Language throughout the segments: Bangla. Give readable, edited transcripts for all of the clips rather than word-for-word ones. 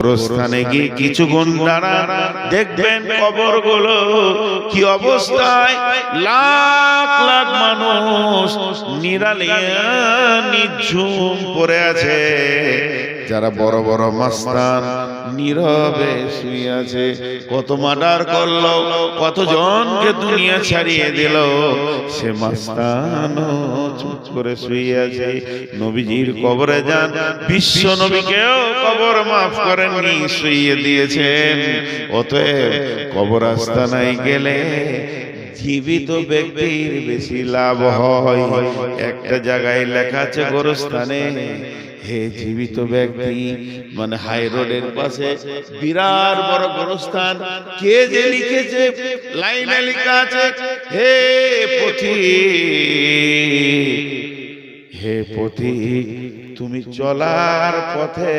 কবরস্থানে গিয়ে কিছুক্ষণ দাঁড়ান, দেখবেন কবরগুলো কি অবস্থায়, লাখ লাখ মানুষ নিরালে নিঝুম পড়ে আছে। যারা বড় বড় মাস্তান নীরবে শুয়ে আছে, কত মার্ডার করলো, কতজনকে দুনিয়া ছাড়িয়ে দিল, সে মাস্তান চুপ করে শুয়ে আছে। নবীজির কবরে যান, বিশ্ব নবীকেও কবর মাফ করেননি, শুইয়ে দিয়েছেন। অতএব কবর আস্তানায় গেলে জীবিত ব্যক্তির বেশি লাভ হয়। একটা জায়গায় লেখা আছে গোরস্থানে, হে জীবিত ব্যক্তি, মানে হাই রোডের পাশে বিরাট বড় গোরস্থান। কে যে লিখেছে, লাইনে লেখা আছে, হে পথিক, হে পথিক, তুমি চলার পথে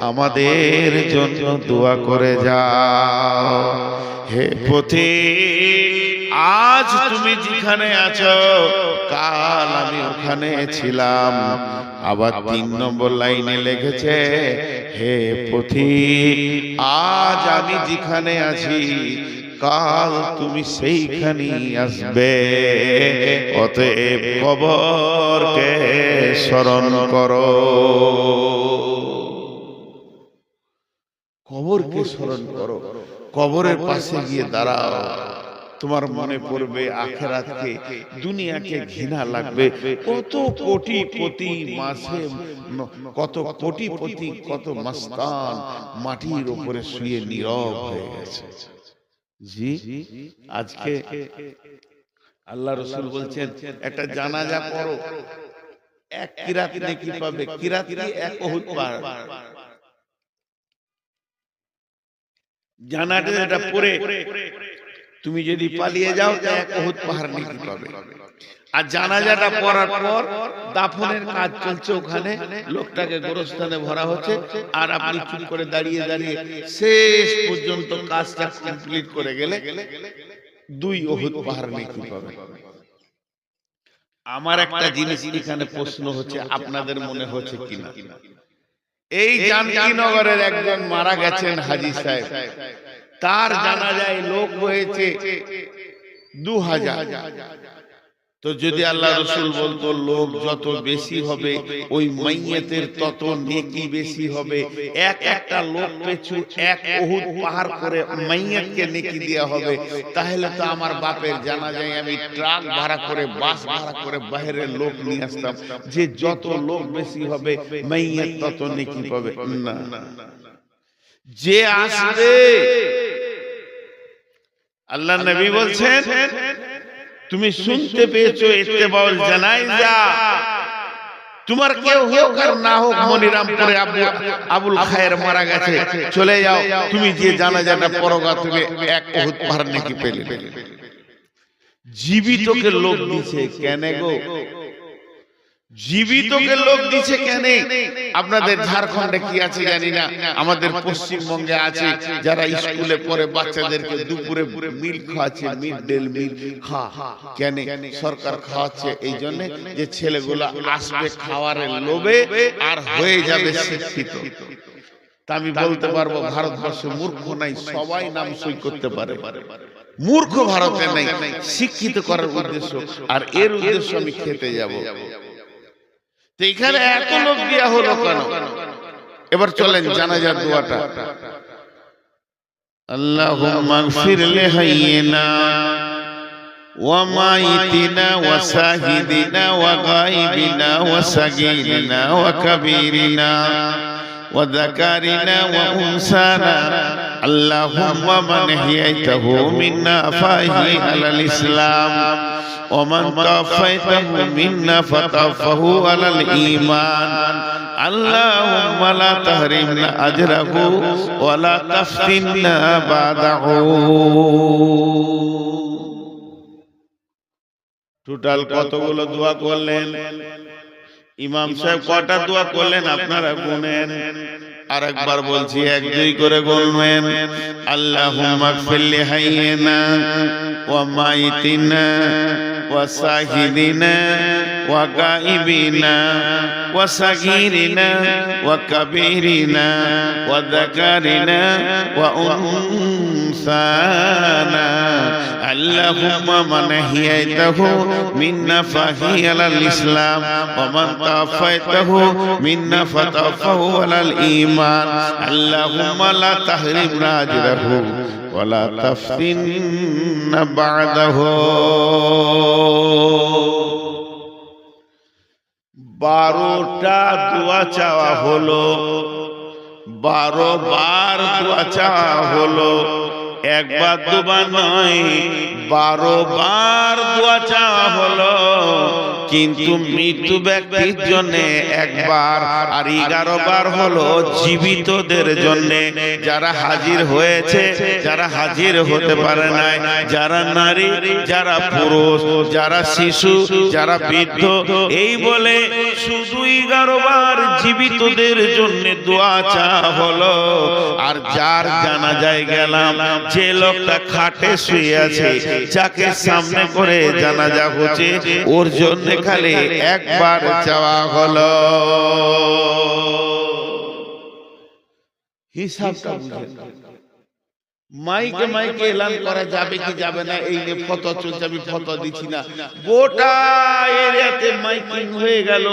আমাদের জন্য দোয়া করে যাও। হে পথিক, আজ তুমি যেখানে আছো, কাল আমি ওখানে ছিলাম। আবার 3 নম্বর লাইনে লিখেছে, হে পথিক, আজ আমি যেখানে আছি, কাল তুমি সেইখানেই আসবে। অতএব কবরকে স্মরণ করো, কবরকে স্মরণ করো। কবরের পাশে গিয়ে দাঁড়াও, তোমার মনে পড়বে আখিরাতকে, দুনিয়াকে ঘৃণা লাগবে। কত কোটি প্রতি মাসে, কত কোটি প্রতি, কত মাস্তান মাটির উপরে শুয়ে নীরব হয়ে গেছে। জি, আজকে আল্লাহ রাসূল বলছেন, একটা জানাজা পড়ো, 1 কিরাত নেকি পাবে। কিরাত কি? 1 উহুদ পাহাড়। জানাজাটা পড়ে তুমি যদি পালিয়ে যাও, 1 উহুদ পাহাড় নেকি পাবে। আর জানাজাটা পড়ার পর দাফনের কাজ চলছে, ওখানে লোকটাকে গোরস্থানে ভরা হচ্ছে, আর আপনি চুপ করে দাঁড়িয়ে দাঁড়িয়ে শেষ পর্যন্ত কাজটা কমপ্লিট করে গেলে 2 উহুদ পাহাড় নেকি পাবে। আমার একটা জিনিস এখানে প্রশ্ন হচ্ছে, আপনাদের মনে হচ্ছে কিনা, এই জানকীনগরের একজন মারা গেছেন হাজী সাহেব, তার জানাজায় লোক হয়েছে 2000। তো যদি আল্লাহ রাসূল বলতো লোক যত বেশি হবে ওই মাইয়াতের তত নেকি বেশি হবে, একটা লোক পিছু 1 উহুদ পাহাড় করে মাইয়াতকে নেকি দেয়া হবে, তাহলে তো আমার বাপের জানাজায় আমি ট্রাক ভাড়া করে, বাস ভাড়া করে বাইরের লোক নিয়ে আসতাম, যে যত লোক বেশি হবে মাইয়াত তত নেকি পাবে। না, যে আসবে, আল্লাহ নবী বলছেন, তুমি শুনতে পেয়েছো ইত্তেবাউল জানাজা, তোমার কেউ হোক আর না হোক, মনিরামপুরে আবুল খায়ের মারা গেছে, চলে যাও, তুমি যে জানাজাটা পড়োগা, তুমি 1 উহুদ পাহাড় নেকি পেলে। জীবিতকে লোক দিছে কেন গো? জীবিতকে লোক দিছে কেন? আপনাদের ঝাড়খণ্ডে কি আছে জানি না, আমাদের পশ্চিমবঙ্গে আছে, যারা স্কুলে পড়ে বাচ্চাদেরকে দুপুরে মিল খাওয়াচ্ছে, মিড ডে মিল কেন সরকার খাওয়াচ্ছে? এই জন্য যে ছেলেগুলা আসবে খাওয়ারের লোভে আর হয়ে যাবে শিক্ষিত। তা আমি বলতে পারবো ভারতবর্ষে মূর্খ নাই, সবাই নাম সই করতে পারে। মূর্খ ভারতে নাই, শিক্ষিত করার উদ্দেশ্য, আর এর উদ্দেশ্য আমি খেতে যাব। তো এখানে এত লোক দেয়া হলো কেন? এবার চলেন জানাজার দোয়াটা। আল্লাহুম্মা গফির লিহাইয়িনা ওয়া মাইতিনা ওয়া শাহিদিনা ওয়া গায়বিনা ওয়া সাগীরিনা ওয়া কাবীরিনা ওয়া যাকারিনা ওয়া উনসানা। আল্লাহুম্মা মান হিয়াইতাহু মিন্না ফাহি আলাল ইসলাম ومن توفيته منا فتوفه على الإيمان اللهم لا تحرمنا أجره ولا تفتنا بعده। টোটাল কতগুলো দোয়া করলেন ইমাম সাহেব? কটা দোয়া করলেন আপনারা গুনেন। আরেকবার বলছি, 1-2 করে গুনবেন। আল্লাহুম্মা গফির লিহাইয়িনা ওয়া মাইতিনা ওয়া শাহিদিনা وغائبنا وصغيرنا وكبيرنا وذكرنا وأنثانا اللهم من أحييته منا فأحيه على الإسلام ومن توفيته منا فتوفه على الإيمان اللهم لا تحرمنا أجره ولا تفتنا بعده 12টা দোয়া চাওয়া হলো 12 বার দোয়া চাওয়া হলো একবার দুবার নয় 12 বার দোয়া চাওয়া হলো কিন্তু মৃত্যু ব্যক্তির জন্য একবার আর 11 বার হলো জীবিতদের জন্য যারা হাজির হয়েছে যারা হাজির হতে পারে না যারা নারী যারা পুরুষ যারা শিশু যারা বৃদ্ধ এই বলে শুধু 11 বার জীবিতদের জন্য দোয়া চাওয়া হলো আর যার জানাজায় গেলাম যে লোকটা খাটে শুয়ে আছে যাকে সামনে করে জানাজা হচ্ছে ওর জন্য খালি একবার চাওয়া হলো হিসাবটা বুঝেন মাইকে মাইকে এলান করা যাবে কি যাবে না এই নিয়ে ফতোয়া চলছে আমি ফতোয়া দিচ্ছি না গোটা এরিয়াতে মাইকিং হয়ে গেল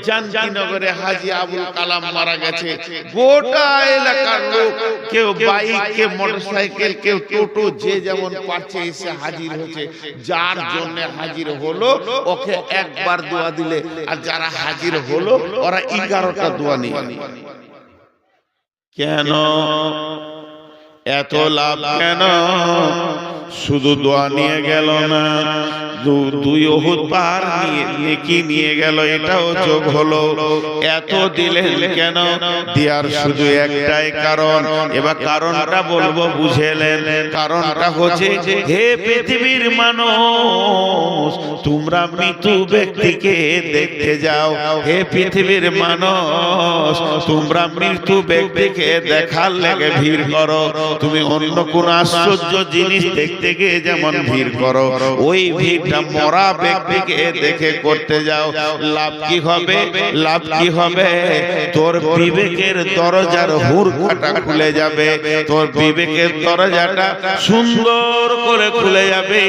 জানকীনগরে হাজী আবুল কালাম মারা গেছে গোটা এলাকার লোক কেউ বাইক কেউ মোটরসাইকেল কেউ টোটো যে যেমন পারছে এসে হাজির হচ্ছে যার জন্য হাজির হলো ওকে একবার দোয়া দিলে আর যারা হাজির হলো ওরা 11টা দোয়া নিয়ে কেন এত লাভ কেন শুধু দোয়া নিয়ে গেল না 2 উহুদ পাহাড় নেকি নিয়ে গেল এটাও যোগ হলো এত দিলেন কেন দেওয়ার শুধু একটাই কারণ এবার কারণটা বলবো বুঝেলেন কারণটা হচ্ছে হে পৃথিবীর মানুষ তোমরা মৃত্যু ব্যক্তিকে দেখতে যাও হে পৃথিবীর মানুষ তোমরা মৃত্যু ব্যক্তিকে দেখার লেগে ভিড় করো তুমি অন্য কোন আশ্চর্য জিনিস দেখতে গিয়ে যেমন ভিড় করো ওই ভিড়টা মরা ব্যক্তিকে দেখে করতে যাও লাভ কি হবে লাভ কি হবে তোর বিবেকের দরজার হুড়কাটা খুলে যাবে তোর বিবেকের দরজাটা সুন্দর করে খুলে যাবে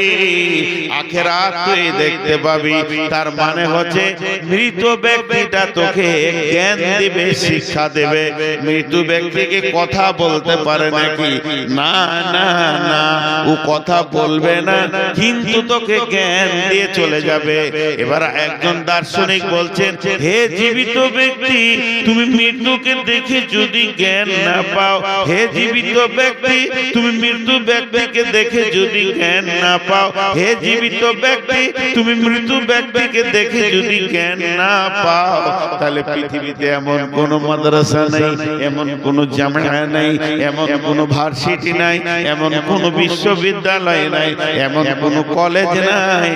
আখিরাত তুই দেখতে পাবি তার মানে হচ্ছে মৃত ব্যক্তিটা তোকে জ্ঞান দিবে শিক্ষা দেবে মৃত ব্যক্তিকে কথা বলতে পারে নাকি না না না ও কথা বলবে না কিন্তু তোকে জ্ঞান দিয়ে চলে যাবে এবার একজন দার্শনিক বলছেন হে জীবিত ব্যক্তি তুমি মৃত্যুকে দেখে যদি জ্ঞান না পাও হে জীবিত ব্যক্তি তুমি মৃত্যু ব্যক্তিকে দেখে যদি জ্ঞান না পাও হে জীবিত ব্যক্তি তুমি মৃত্যু ব্যক্তিকে দেখে যদি জ্ঞান না পাও তাহলে পৃথিবীতে এমন কোন মাদ্রাসা নেই এমন কোন জামিয়া নেই এমন কোন ভার্সিটি নাই এমন কোন বিশ্ববিদ্যালয় নাই এমন কোন কলেজ নাই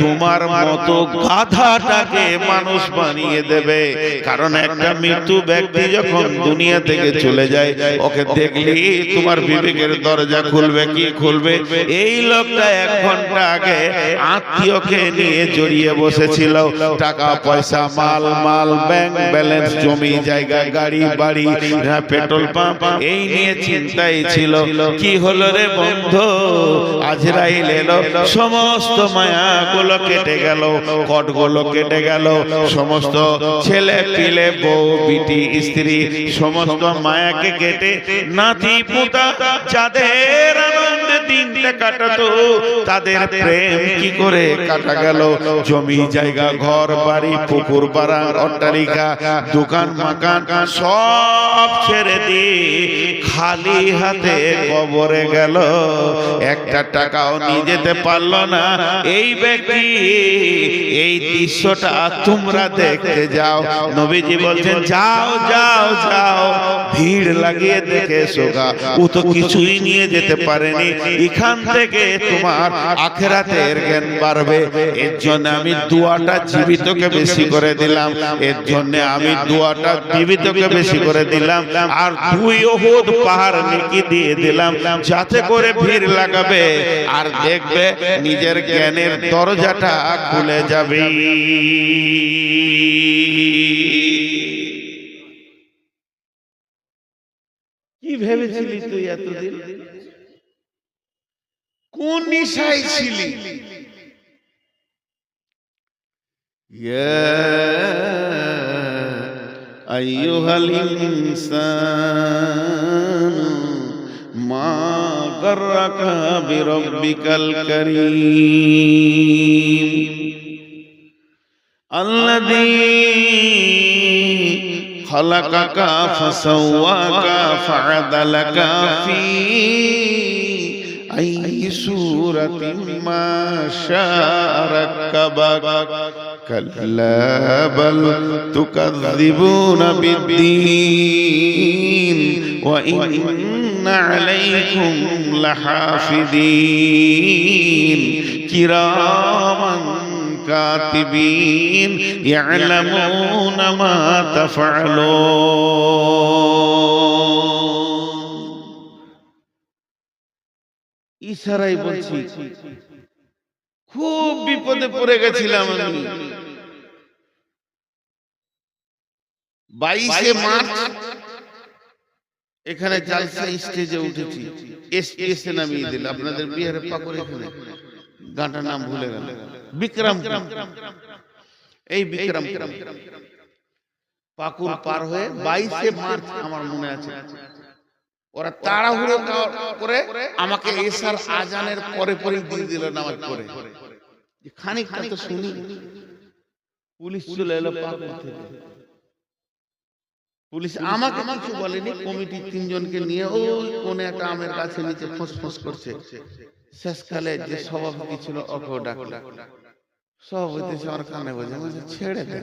তোমার মতো গাধাটাকে মানুষ বানিয়ে দেবে কারণ একটা মৃত্যু ব্যক্তি যখন দুনিয়া থেকে চলে যায় ওকে দেখলি তোমার বিবেকের দরজা খুলবে কি খুলবে এই লোকটা 1 ঘন্টা আগে আত্মীয়কে নিয়ে জড়িয়ে বসেছিল টাকা পয়সা মাল মাল ব্যাংক ব্যালেন্স জমি জায়গা গাড়ি বাড়ি পেট্রোল পাম্প এই নিয়ে চিন্তাই ছিল কি হলো রে বন্ধু আজরাইল এলো সমস্ত মায়াগুলো কেটে গেল কটগুলো কেটে গেল সমস্ত ছেলে পিলে বউ বিটি স্ত্রী সমস্ত মায়াকে কেটে নাতি পুতা যাদের আনন্দে দিনটা কাটাতো তাদের প্রেম কি করে কাটা গেল জমি জায়গা ঘর বাড়ি পুকুর পাড়া অট্টালিকা দোকান মাকান সব ছেড়ে দিয়ে খালি হাতে কবরে গেল একটা টাকাও নিয়ে যেতে পারলো না এই ব্যক্তি এই দৃশ্যটা তোমরা দেখতে যাও নবীজি বলছেন যাও যাও যাও ভিড় লাগিয়ে দেখে এসো ও তো কিছুই নিয়ে যেতে পারেনি এখান থেকে তোমার আখিরাতের জ্ঞান বাড়বে। এর জন্য আমি দোয়াটা জীবিতকে বেশি করে দিলাম, এর জন্য আমি দোয়াটা জীবিতকে বেশি করে দিলাম। আর 2 উহুদ পাহাড় নেকি দিয়ে দিলাম, যাতে করে ভিড় লাগাবে আর দেখবে নিজের জ্ঞানের দরজাটা খুলে যাবে। কি ভেবেছিলি তুই এতদিন? কোন নিশায় ছিলি? ইয়া আইয়ুহাল ইনসান মা গাররাকা বিরাব্বিকাল কারীম আল্লাযী খালাকাকা ফাসাওয়াকা ফাআদালাকা ফি আইয়ি সূরাতিন মা শাআ রাক্কাবাক কাল্লা বাল তুকাযযিবুনা বিদ্দীন ওয়া ইন্না আলাইকুম লাহাফিযীন কিরামান কাতিবিন ইয়ালামুনা মা তাফআলুন। ইশারায় বলছি, খুব বিপদে পড়ে গেছিলাম আমি। 22শে মার্চ এখানে জালসা স্টেজে উঠেছি, এসে নামিয়ে দিল আপনাদের বিহারে পাকুর, এখানে গানটা নাম ভুলে গেল, বিক্রম, এই বিক্রম পাকুর পার হয়ে 22শে মার্চ আমার মনে আছে, ওরা তাড়াহুড়ো করে আমাকে এশার আজানের পরে পরে দিয়ে দিল নামাজ পড়ে। খানিকটা তো শুনি, পুলিশ চলে এলো পাকুর থেকে। পুলিশ আমাকে কিছু বলেনি, কমিটির 3 জনকে নিয়ে ওই কোনে একটা আমের গাছে নিচে ফোঁস করছে। শেষকালে যে সভাপতি ছিল ওকেও ডাকলো, সভাপতি আমার কানে বলছে ছেড়ে দে,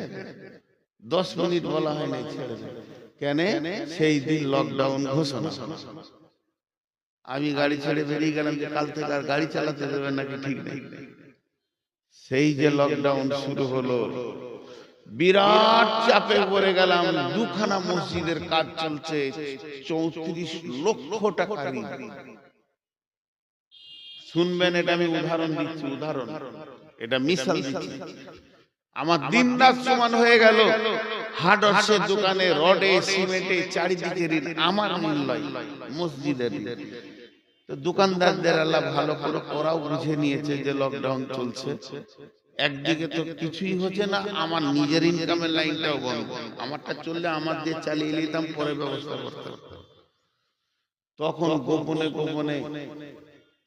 10 মিনিট বলা হয় নাই, ছেড়ে দে। কেন? সেই দিন লকডাউন ঘোষণা। আমি গাড়ি ছেড়ে বেরিয়ে গেলাম যে কাল থেকে আর গাড়ি চালাতে দেবেন নাকি ঠিক নেই। সেই যে লকডাউন শুরু হলো, বিরাট চাপে পড়ে গেলাম। 2খানা মসজিদের কাজ চলছে, 34 লক্ষ টাকা ঋণ। শুনবেন, এটা আমি উদাহরণ দিচ্ছি, উদাহরণ, এটা মিসাল দিচ্ছি। আমার দিন রাত সমান হয়ে গেল। হার্ডওয়্যারের দোকানে রডে সিমেন্টে চারিদিকে ঋণ, আমার মূল্য মসজিদের। তো দোকানদারদের আল্লাহ ভালো করে ওরাও বুঝে নিয়েছে যে লকডাউন চলছে, একদিকে তো কিছুই হচ্ছে না, আমার নিজের ইনকামের লাইনটাও বন্ধ। আমারটা চললে আমার দিয়ে চালিয়ে নিতাম, পরে ব্যবস্থা করতাম। তখন গোপনে গোপনে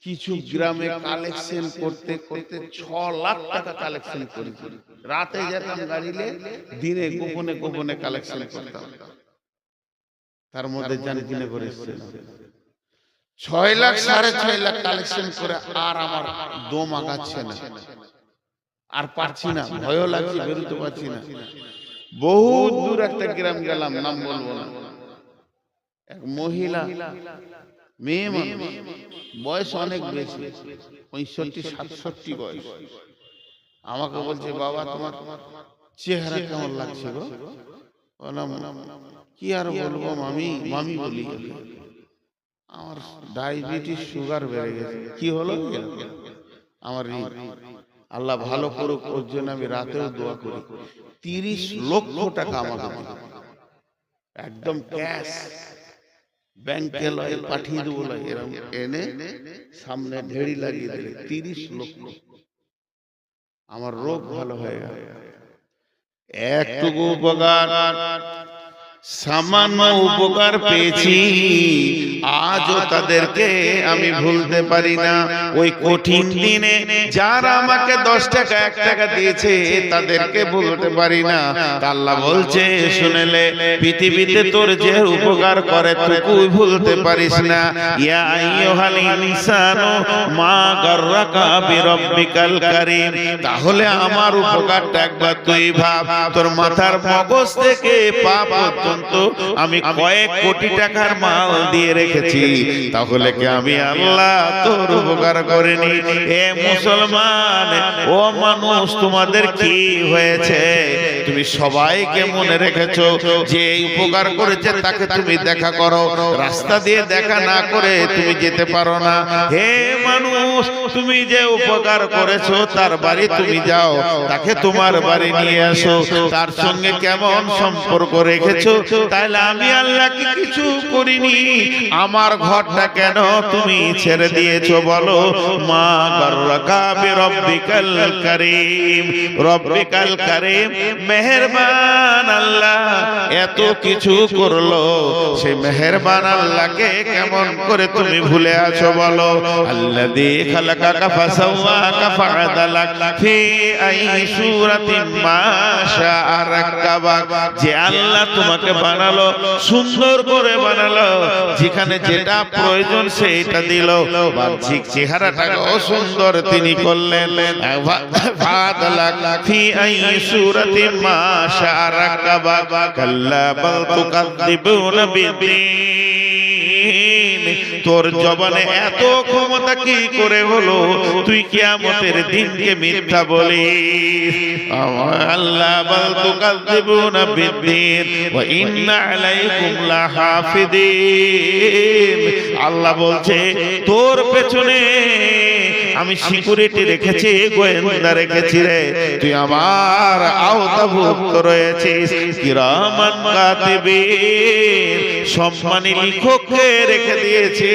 কিছু গ্রামে কালেকশন করতে করতে 6 লাখ টাকা কালেকশন করেছি। রাতে যেতাম গাড়িলে, দিনে গোপনে গোপনে কালেকশন করতাম। তার মধ্যে জানি কিনে করে এসেছিল 6 লাখ 6.5 লাখ কালেকশন করে, আর আমার দম আগাচ্ছে না, আর পারছি না, ভয়ও লাগছে, বেরোতে পারছি না। বহুত দূর একটা গ্রাম গেলাম, নাম বলবো না। এক মহিলা, মেয়ে মানুষ, বয়স অনেক বেশি, 65-67 বয়স। আমাকে বলছে, বাবা তোমার চেহারা কেমন লাগছে গো? বললাম কি আর বলবো মামি, মামি বলি, আমার ডায়াবেটিস সুগার বেড়ে গেছে। কি হলো? আমার আল্লাহ ভালো করুক, ওর জন্য আমি রাতেও দোয়া করি। 30 লক্ষ টাকা আমাকে একদম ক্যাশ ব্যাংকে লয় পাঠিয়ে দেবো, এরকম এনে সামনে ঢেড়ি লাগিয়ে দিলে 30 লক্ষ। আমার রোগ ভালো হয়ে গেল। একটুকু উপকার, সামান্য উপকার পেয়েছি, আজও তাদেরকে আমি ভুলতে পারি না। ওই কঠিন দিনে যারা আমাকে 10 টাকা 1 টাকা দিয়েছে, তাদেরকে ভুলতে পারি না। আল্লাহ বলছে, শুনেলে পৃথিবীতে তোর যে উপকার করে তুই ভুলতে পারিস না। ইয়া আইয়ুহাল ইনসানু মা গাররাকা বিরাব্বিকাল কারীম। তাহলে আমার উপকারটা একবার তুই ভাব। তোর মাথার মগজ থেকে পা পর্যন্ত আমি কয়েক কোটি টাকার মাল দিয়ে রেখেছি। তাহলে কি আমি আল্লাহ তোর উপকার করিনি? এ মুসলমান, ও মানুষ, তোমাদের কি হয়েছে? তুমি সবাইকে মনে রেখেছো যে এই উপকার করেছে তাকে তুমি দেখা করো, রাস্তা দিয়ে দেখা না করে তুমি যেতে পারো না। হে মানুষ, তুমি যে উপকার করেছো তার বাড়ি তুমি যাও, তাকে তোমার বাড়ি নিয়ে আসো, তার সঙ্গে কেমন সম্পর্ক রেখেছো? তাহলে আমি আল্লাহ কি কিছু করিনি? আমার ঘরটা কেন তুমি ছেড়ে দিয়েছো বলো? মা গাররাকা বিরব্বিকাল কারীম, রব্বিকাল কারীম, মেহেরবান আল্লাহ এত কিছু করলো, সেই মেহেরবান আল্লাহকে কেমন করে তুমি ভুলে আছো বলো? আল্লাযী খালাকাকা ফাসাওয়াকা ফাআদালাক ফি আই সূরাতিন মা শাআ রাক্কাবাক, যে আল্লাহ তোমাকে বানালো, সুন্দর করে বানালো, যেখানে যেটা প্রয়োজন সেটা দিল, বাহ্যিক চেহারাটাও সুন্দর তিনি করলেন। ফাআদালাক ফি আই সূরাতিন মা শাআ রাক্কাবাক, কাল্লা বাল তুকাযযিবুনা বিদ্দীন, তোর জবানে এত ক্ষমতা কি করে হলো তুই কিয়ামতের দিনকে মিথ্যা বলিস? আল্লাহ বাল তুকাযযিবুনা বিদ্দীন ওয়া ইন্না আলাইকুম লাহাফিদিন, আল্লাহ বলছে তোর পেছনে আমি সিকিউরিটি রেখেছি, গোয়েন্দা রেখেছি রে, তুই আমার আওতাভুক্ত রয়েছিস। কিরামান কাতিবিন, সম্মানী লিখককে রেখে দিয়েছে,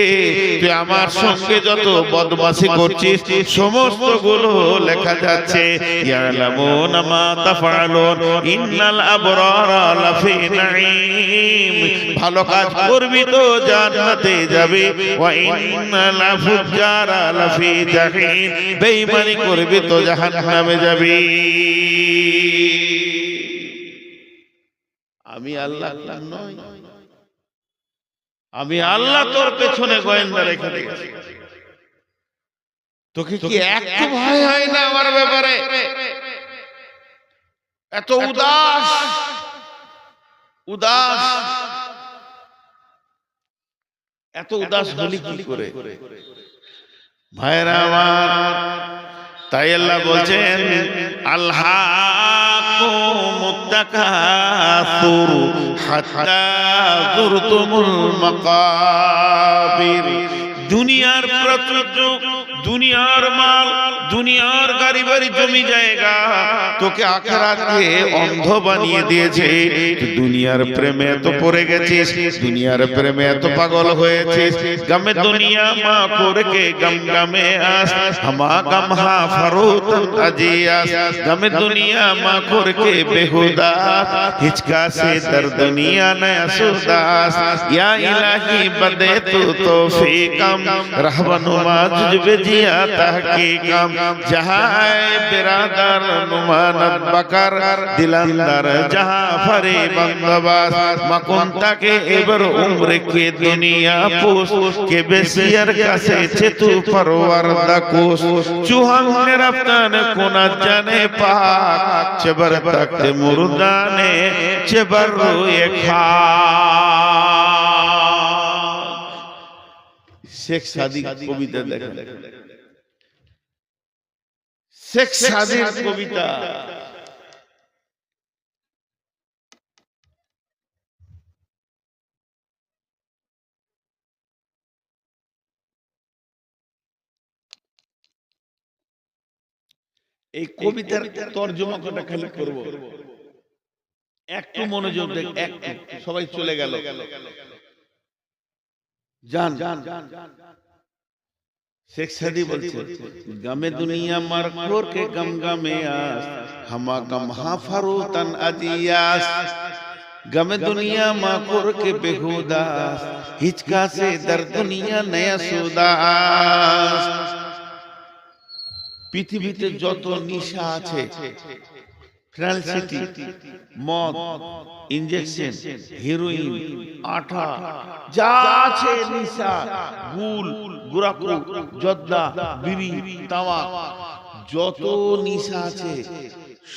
তুই আমার সঙ্গে যত বদমাশি করছিস সমস্ত গুলো লেখা যাচ্ছে। ইয়ালামুনা মা তাফআলুন ইন্নাল আবরারা লাফি নাঈম, ভালো কাজ করবি তো জান্নাতে যাবি, ওয়া ইন্নাল ফুজ্জারা লাফি জাহিম, বেঈমানি করবি তো জাহান্নামে যাবি। আমি আল্লাহ নই? আমি আল্লাহ তোর পেছনে গোয়েন্দা রেখে দিয়েছি। তোকে কি একটু ভয় হয় না আমার ব্যাপারে? এত উদাস উদাস, এত উদাস হলি কি করে ভাইরা আমার? তাই আল্লাহ বলছেন আলহাকুমুত তাকাসুর হাত্তা যুরতুমুল মাকাবির, দুনিয়ার প্রাচুর্য, দুনিয়ার মাল, দুনিয়ার গাড়ি বাড়ি জমি জায়গা তোকে আখিরাতকে অন্ধ বানিয়ে দিয়েছে। দুনিয়ার প্রেমে এত পড়ে গেছিস, দুনিয়ার প্রেমে এত পাগল হয়েছিস। গামে দুনিয়া মা করকে গম গামে আস, হামা গম হা ফারুত আজিয়াস, গামে দুনিয়া মা করকে বেহুদাস, হিচকা সে দর দুনিয়া নয়া সুদাস, ইয়া ইলাহি বদে তু তৌফিকম, रहबनुमा जुजबे जिया तहकीकम, जहां बिरादर नुमानत बकर दिलंदर जहां फरे बंदोबस, मकुंता के एबर उम्र के दुनिया पोस के बेसियर कसे चेतु परवर दकोस, चुहंग ने रफ्तान कोना जाने पाक, चबर तख्त मुर्दाने चबर रोए खा। শেখ সাদিক কবিতা দেখেন, শেখ সাদির কবিতা। এই কবিতার তর্জমাটা খালি করব, একটু মনোযোগ দেখ, একটু সবাই চলে গেল, जान शेख सादी बोलते गमे दुनिया मरखोर के गम गमे आस, हमा गम हा फरूतन अदियास, गमे दुनिया मरखोर के बेहुदास, हिचका से दर दुनिया नया सुदास। পৃথিবীতে যত নিশা আছে, ফ্রান্সিটি, মদ, ইনজেকশন, হেরোইন, আঠা, যা আছে নিশা, গুল, গুরাকু, জর্দা, বিড়ি, তামাক, যত নিশা আছে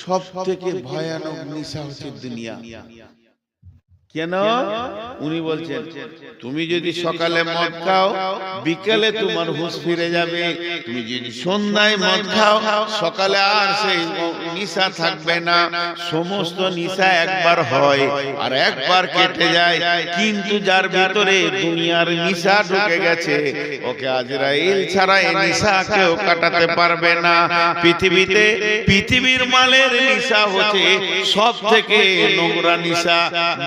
সব থেকে ভয়ানক নিশা হচ্ছে দুনিয়া। কেন? উনি বলছেন তুমি যদি সকালে মদ খাও বিকেলে তোমার হুঁশ ফিরে যাবে, তুমি যদি সন্ধ্যায় মদ খাও সকালে আর সেই নিশা থাকবে না। সমস্ত নিশা একবার হয় আর একবার কেটে যায়, কিন্তু যার ভিতরে দুনিয়ার নিশা ঢুকে গেছে ওকে আজরাইল ছাড়া এই নিশা কেউ কাটাতে পারবে না। পৃথিবীর মালের নিশা হচ্ছে সব থেকে নোংরা নিশা।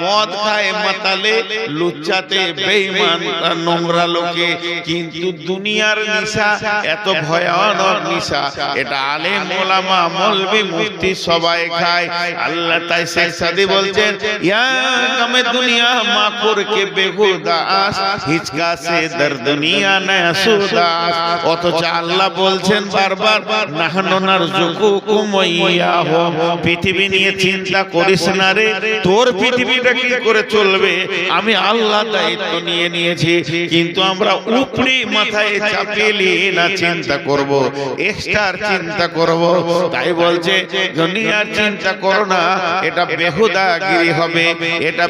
মদ খায় মাতালে, লুচ্চাতে বেঈমান নোংরা লোকে, কিন্তু দুনিয়ার নিশা এত ভয়ানক নিশা, এটা আলেম ওলামা মৌলভী মুফতি সবাই খায়। আল্লাহ তাই শেখ সাদি বলছেন ইয়া কামে দুনিয়া মাকুর কে বেহুদাস, হিচকা সে দর দুনিয়া নাসুদাস। অথচ আল্লাহ বলছেন বারবার নাহনু নারযুকুকুম ওয়াইয়াহু, পৃথিবী নিয়ে চিন্তা করিস না রে, তোর পৃথিবীটা কি করে চলবে আমি আল্লাহ দায়িত্ব নিয়ে নিয়েছি। কিন্তু আমরা উপরি মাথায় চাপিয়ে নিয়ে না চিন্তা করব, এক্সট্রার চিন্তা করব। তাই বলছে দুনিয়ার চিন্তা করো না, এটা বেহুদাগিরি হবে, এটা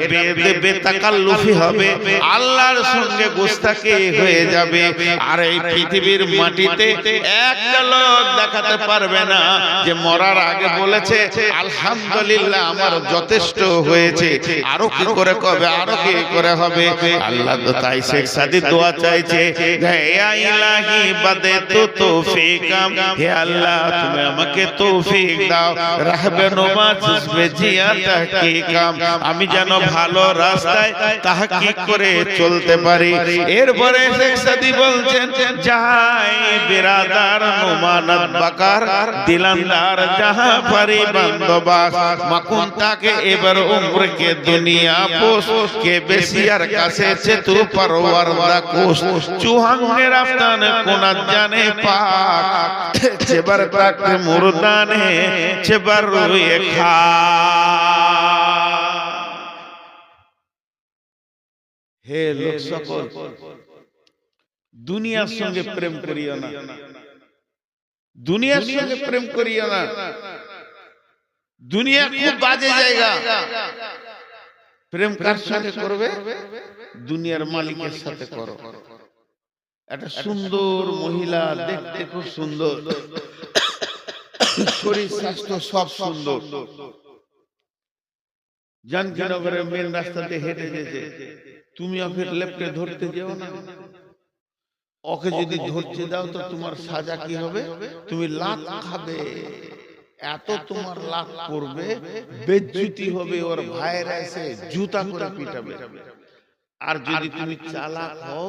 বেতাকাল্লুফি হবে, আল্লাহর সঙ্গে গুস্তাখি হয়ে যাবে। আর এই পৃথিবীর মাটিতে একটা লোক দেখাতে পারবে না যে মরার আগে বলেছে আলহামদুলিল্লাহ আমার যথেষ্ট হয়েছে, আরো কি করে কবে, আরো কি করে হবে। আল্লাহ তো তাই শেখ সাদি দোয়া চাইছে, হে ইলাহি বাদে তো তৌফিকাম, হে আল্লাহ তুমি আমাকে তৌফিক দাও, রাহবে নুমা জুজবে জিয়া তাহকিকাম, আমি যেন ভালো রাস্তায় তাহকিক করে চলতে পারি। এরপরে শেখ সাদি বলছেন যাই বিরাদার নুমানাত বাকার, দিলান্দার জাহা পারি বন্দোবাস, মাকুন তাকে এবার উম্র কে দুনিয়া পোষ, কে বেশিয়ার কাছে চেতু পরওয়ারদা কোষ, চুহাঙ্গে রাফতান কোনাত জানে পাক, চেবার তাক মুরদানে চেবার রুয়ে খা। হে লোক সকল, দুনিয়ার সঙ্গে প্রেম করিও না, দুনিয়ার সঙ্গে প্রেম করিও না। দুনিয়া খুব বাজে জায়গা। প্রেম কার সাথে করবে? দুনিয়ার মালিকের সাথে করো। একটা সুন্দর মহিলা, দেখতে খুব সুন্দর, শরীর স্বাস্থ্য সব সুন্দর, জানকীনগরের মেন রাস্তাতে হেঁটে যেতে, তুমি ওকে লেপটে ধরতে যেও না। ওকে যদি ধরতে দাও তো তোমার সাজা কি হবে? তুমি লাত খাবে, এত তোমার লাত পড়বে, বেজ্জতি হবে, ওর ভাইরা এসে জুতা করে পিটাবে। আর যদি তুমি চালাক হও,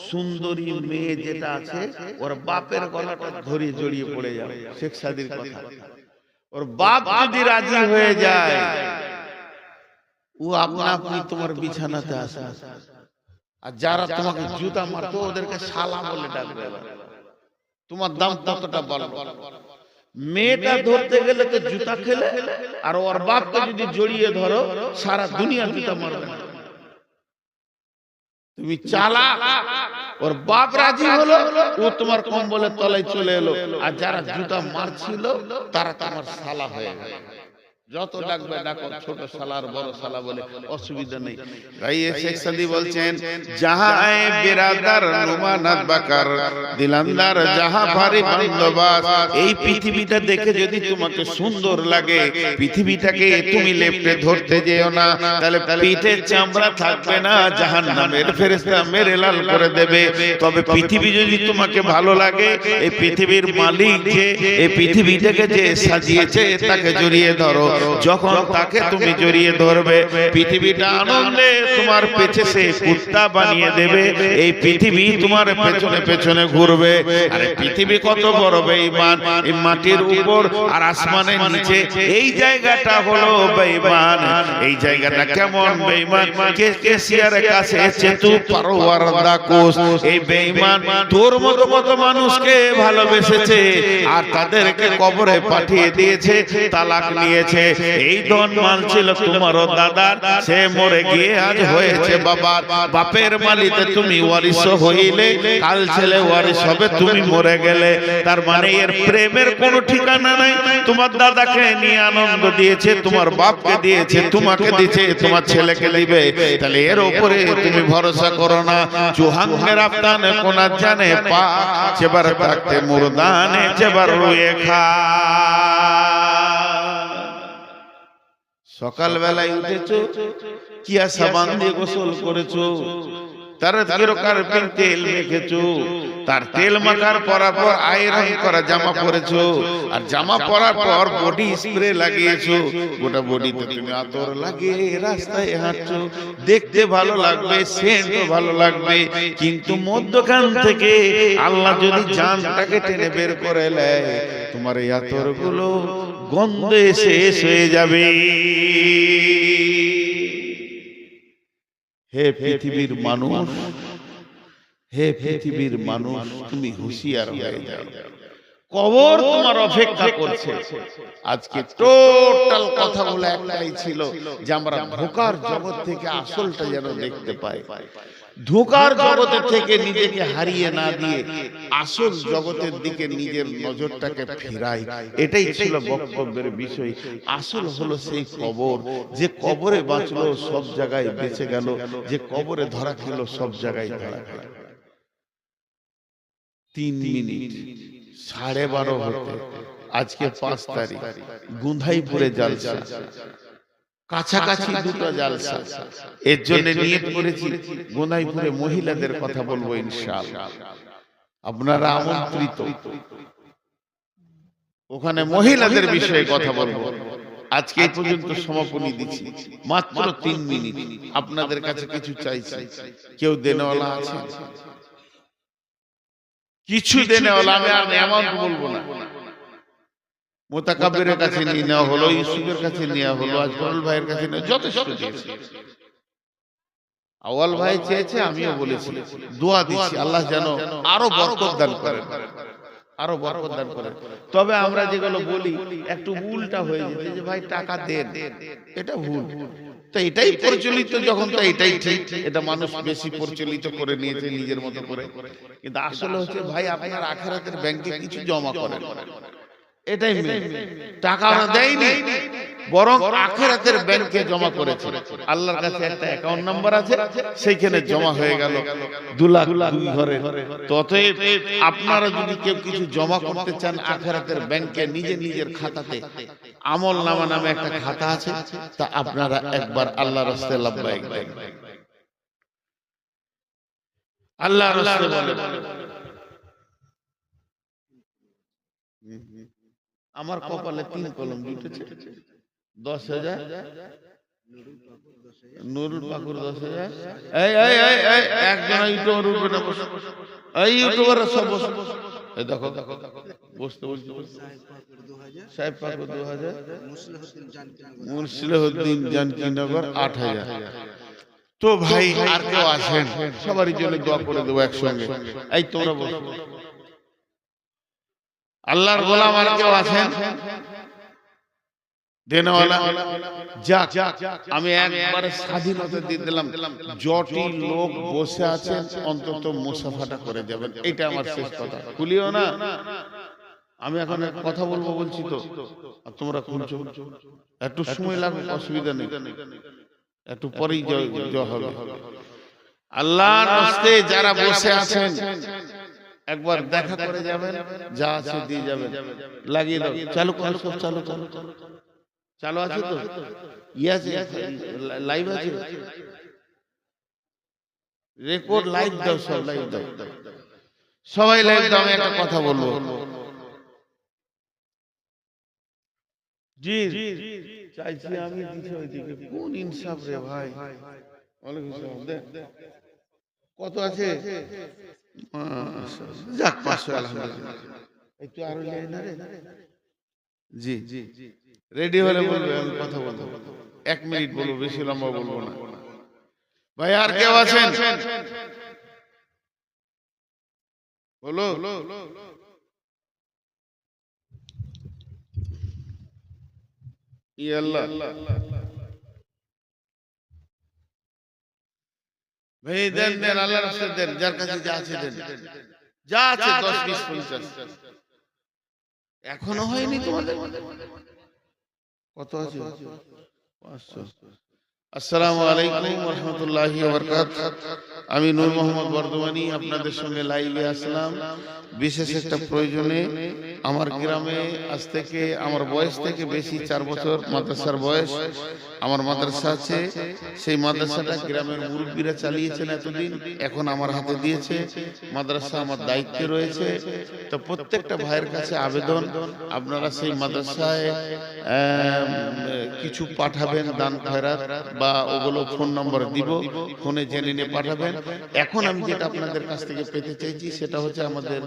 সুন্দরী মেয়ে যেটা আছে ওর বাপের গলাটা ধরে জড়িয়ে পড়ে যাবে। শেখ সাদির কথা, ওর বাপ যদি রাজি হয়ে যায় ও আপনা আপনি তোমার বিছানাতে আসে। আর যারা তোমাকে জুতা মারতো ওদেরকে শালা বলে ডাকবে। তোমার দাম কতটা বলবো? মেয়েটা ধরতে গেলে তো জুতা খেলে, আর ওর বাপকে যদি জড়িয়ে ধরো সারা দুনিয়া জুতা মারবে। তুমি চালাক, ওর বাপ রাজি হলো, ও তোমার কম্বলের তলায় চলে এলো, আর যারা জুতা মারছিল তারা তোমার শালা হয়ে গেল। যত ডাকবে ডাকো, ছোট শালার বড় শালা বলে অসুবিধা নেই। তাই শেখ সাদি বলছেন জাহায় বিরাদার নুমানাত বাকার, দিলান্দার জাহা ভারি বন্দোবাস। এই পৃথিবীটা দেখে যদি তোমাকে সুন্দর লাগে, পৃথিবীটাকে তুমি লেপটে ধরতে যেও না, তাহলে পিঠে চামড়া থাকবে না, জাহান্নামের ফেরেশতা মেরে লাল করে দেবে। তবে পৃথিবী যদি তোমাকে ভালো লাগে, এই পৃথিবীর মালিক যে এই পৃথিবীটাকে যে সাজিয়েছে তাকে জড়িয়ে ধরো। যখন তাকে তুমি জড়িয়ে ধরবে, পৃথিবীটা আনন্দে তোমার পেছে সে কুত্তা বানিয়ে দেবে। এই পৃথিবী তোমার পেছনে পেছনে ঘুরবে। আরে পৃথিবী কত বড় বেঈমান, এই মাটির উপর আর আসমানের নিচে, এই জায়গাটা হলো বেঈমান। এই জায়গাটা কেমন বেঈমান? কেসিয়ারের কাছে চেতু পরওয়ারদা কোষ। এই বেঈমান তোর মতো মানুষকে ভালোবেসেছে আর তাদেরকে কবরে পাঠিয়ে দিয়েছে, তালাক নিয়েছে। এই ধন মাল ছিল তোমারও দাদার, সে মরে গিয়ে আজ হয়েছে বাবার। বাপের মালিতে তুমি ওয়ারিশ হইলে, কাল ছেলে ওয়ারিশ হবে তুমি মরে গেলে। তার মানে এর প্রেমের কোনো ঠিকানা নাই। তোমার দাদাকে নিয়ে আনন্দ দিয়েছে, তোমার বাপকে দিয়েছে, তোমাকে দিয়েছে, তোমার ছেলেকে দিবে। তাহলে এর উপরে তুমি ভরসা করো না। চুহাঙ্গের আফতানে কোনা জানে পা, চেবার থাকতে মুরদানে চেবার রুয়ে খা। সকাল বেলায় উঠেছো, কিয়া সাবান দিয়ে গোসল করেছো, তার তেল মেখেছো, তার তেল মাখার পরার পর আয়রন করা জামা পরেছো, আর জামা পরার পর বডি স্প্রে লাগিয়েছো, গোটা বডিতে তুমি আতর লাগিয়ে রাস্তায় হাঁটছো। দেখতে ভালো লাগবে, সেন্টও ভালো লাগবে, কিন্তু মধ্যখান থেকে আল্লাহ যদি জানটাকে টেনে বের করে নেয়, তোমার এই আতর গুলো গন্ধে শেষ হয়ে যাবে। হে পৃথিবীর মানুষ, হে পৃথিবীর মানুষ, তুমি হুঁশিয়ার হয়ে যাও, কবর তোমার অপেক্ষা করছে। আজকে টোটাল কথাগুলো একটাই ছিল যে আমরা ধোঁকার জগৎ থেকে আসলটা যেন দেখতে পাই, ধোঁকার জগতে থেকে নিজেকে হারিয়ে না দিয়ে আসল জগতের দিকে নিজের নজরটাকে ফেরাই। এটাই ছিল বক্তব্যের বিষয়। আসল হলো সেই কবর, যে কবরে বাঁচলো সব জায়গায় বেঁচে গেল, যে কবরে ধরা খেল সব জায়গায় ধরা খেল। 3 মিনিট 12:30 হতে আজকে 5 তারিখ, গুন্ধাইপুরে জালসা, কাছাকাছি দুটো জালসা। এর জন্য নিয়ত করেছি গুন্ধাইপুরে মহিলাদের কথা বলবো ইনশাআল্লাহ, আপনারা আমন্ত্রিত। ওখানে মহিলাদের বিষয়ে কথা বলবো। আজকে এই পর্যন্ত সমাপনী দিচ্ছি, মাত্র 3 মিনিট। আপনাদের কাছে কিছু চাইছি, কেউ দেনেওয়ালা আছে? কিছু দেনেওয়ালা, আমি আর অ্যামাউন্ট বলবো না। মোতাকাব্বিরের কাছে নিয়ে নেওয়া হলো, ইউসুফের কাছে নেওয়া হলো, আজমল ভাইয়ের কাছে নেওয়া, যথেষ্ট দিয়েছে। আওয়াল ভাই চেয়েছে, আমিও বলেছি, দোয়া দিচ্ছি আল্লাহ যেন আরো বরকত দান করেন, আরো বরকত দান করেন। তবে আমরা যেগুলো বলি একটু উল্টা হয়ে যেতে, যে ভাই টাকা দেন, এটা ভুল। তো এটাই প্রচলিত যখন, তো এটাই ঠিক, এটা মানুষ বেশি প্রচলিত করে নিয়েছে নিজের মতো করে। কিন্তু আসলে হচ্ছে ভাই, আপনার আখিরাতের ব্যাংকে কিছু জমা করেন, এটাই মেন। টাকা দেয়নি, বরং আখিরাতের ব্যাংকে জমা করেছে। আল্লাহর কাছে একটা অ্যাকাউন্ট নাম্বার আছে, সেইখানে জমা হয়ে গেল 2 লাখ 2 ঘরে। ততএব আপনারা যদি কেউ কিছু জমা করতে চান আখিরাতের ব্যাংকে, নিজের খাতাতে, আমল নামা নামে একটা খাতা আছে, তা আপনারা একবার আল্লাহর রাস্তায় লাব্বাইক দেন। আল্লাহর রাস্তায় বলেন, আমার কপালে 3 কলম জুটেছে, 10,000, নুরুল পাকুর 10,000। এই এই এই এই একজন ইউটিউবার উঠবে না, বসে এই ইউটিউবাররা সব বসে, এই দেখো বসতে বসতে, সাহেব পাকুর 2,000, মুসলিহুদ্দিন জানকীনগর 8,000। তো ভাই আর কেউ আসেন, সবারই জন্য দোয়া করে দেবো একসঙ্গে। এই তোমরা বসো, আল্লাহর গোলাম আর কেউ আছেন দেনওয়ালা? যাক, আমি একবারে স্বাধীনতা দিয়ে দিলাম, যটি লোক বসে আছেন অন্তত মুসাফাটা করে যাবেন, এটা আমার শেষ কথা। খুলিও না, আমি এখন কথা বলবো বলছি তো, আর তোমরা খুলছো, একটু সময় লাগবে, অসুবিধা নেই, একটু পরেই হবে। আল্লাহর রাস্তায় যারা বসে আছেন একবার দেখা করে যাবেন, যা আছে দিয়ে যাবেন। লাগিয়ে দাও, চালু করো, সব চালু করো, চালু আছে তো? লাইভ আছে, রেকর্ড লাইভ দাও, সব লাইভ দাও, সবাই লাইভ দাও। আমি একটা কথা বলবো, জি চাইছি আমি দিছি ওইদিকে, কোন ইনসাফ রে ভাই। কত আছে? যাক 500, আলহামদুলিল্লাহ। একটু আরো নেই না রে? জি রেডি হলে বলবে, আমি কথা বলবো, 1 মিনিট বলবো, বেশি লম্বা বলবো না। ভাই আর কেউ আছেন? বলো। আল্লাহ ভাই দেন দেন, আল্লাহর রাস্তায় দেন, যার কাছে যা আছে দেন, যা আছে 10 20 50 এখনো হয়নি তোমাদের? কত আছে? 500। আসসালামু আলাইকুম ওয়া রাহমাতুল্লাহি ওয়া বারাকাতুহু। আমি নূর মোহাম্মদ বর্ধমানী আপনাদের সঙ্গে লাইভে আসলাম বিশেষ একটা প্রয়োজনে। আমার গ্রামে আজ থেকে আমার বয়স থেকে বেশি 4 বছর মাদ্রাসার বয়স। আমার মাদ্রাসা আছে, সেই মাদ্রাসাটা গ্রামের মুরব্বীরা চালিয়েছেন এতদিন, এখন আমার হাতে দিয়েছে। মাদ্রাসা আমার দায়িত্বে রয়েছে। তো প্রত্যেকটা ভাইয়ের কাছে আবেদন, আপনারা সেই মাদ্রাসায় কিছু পাঠাবেন, দান খয়রাত বা ওগুলো ফোন নম্বর দিব, ফোনে জেনে নিয়ে পাঠাবেন। এখন আমি যেটা আপনাদের কাছ থেকে পেতে চাইছি সেটা হচ্ছে আমাদের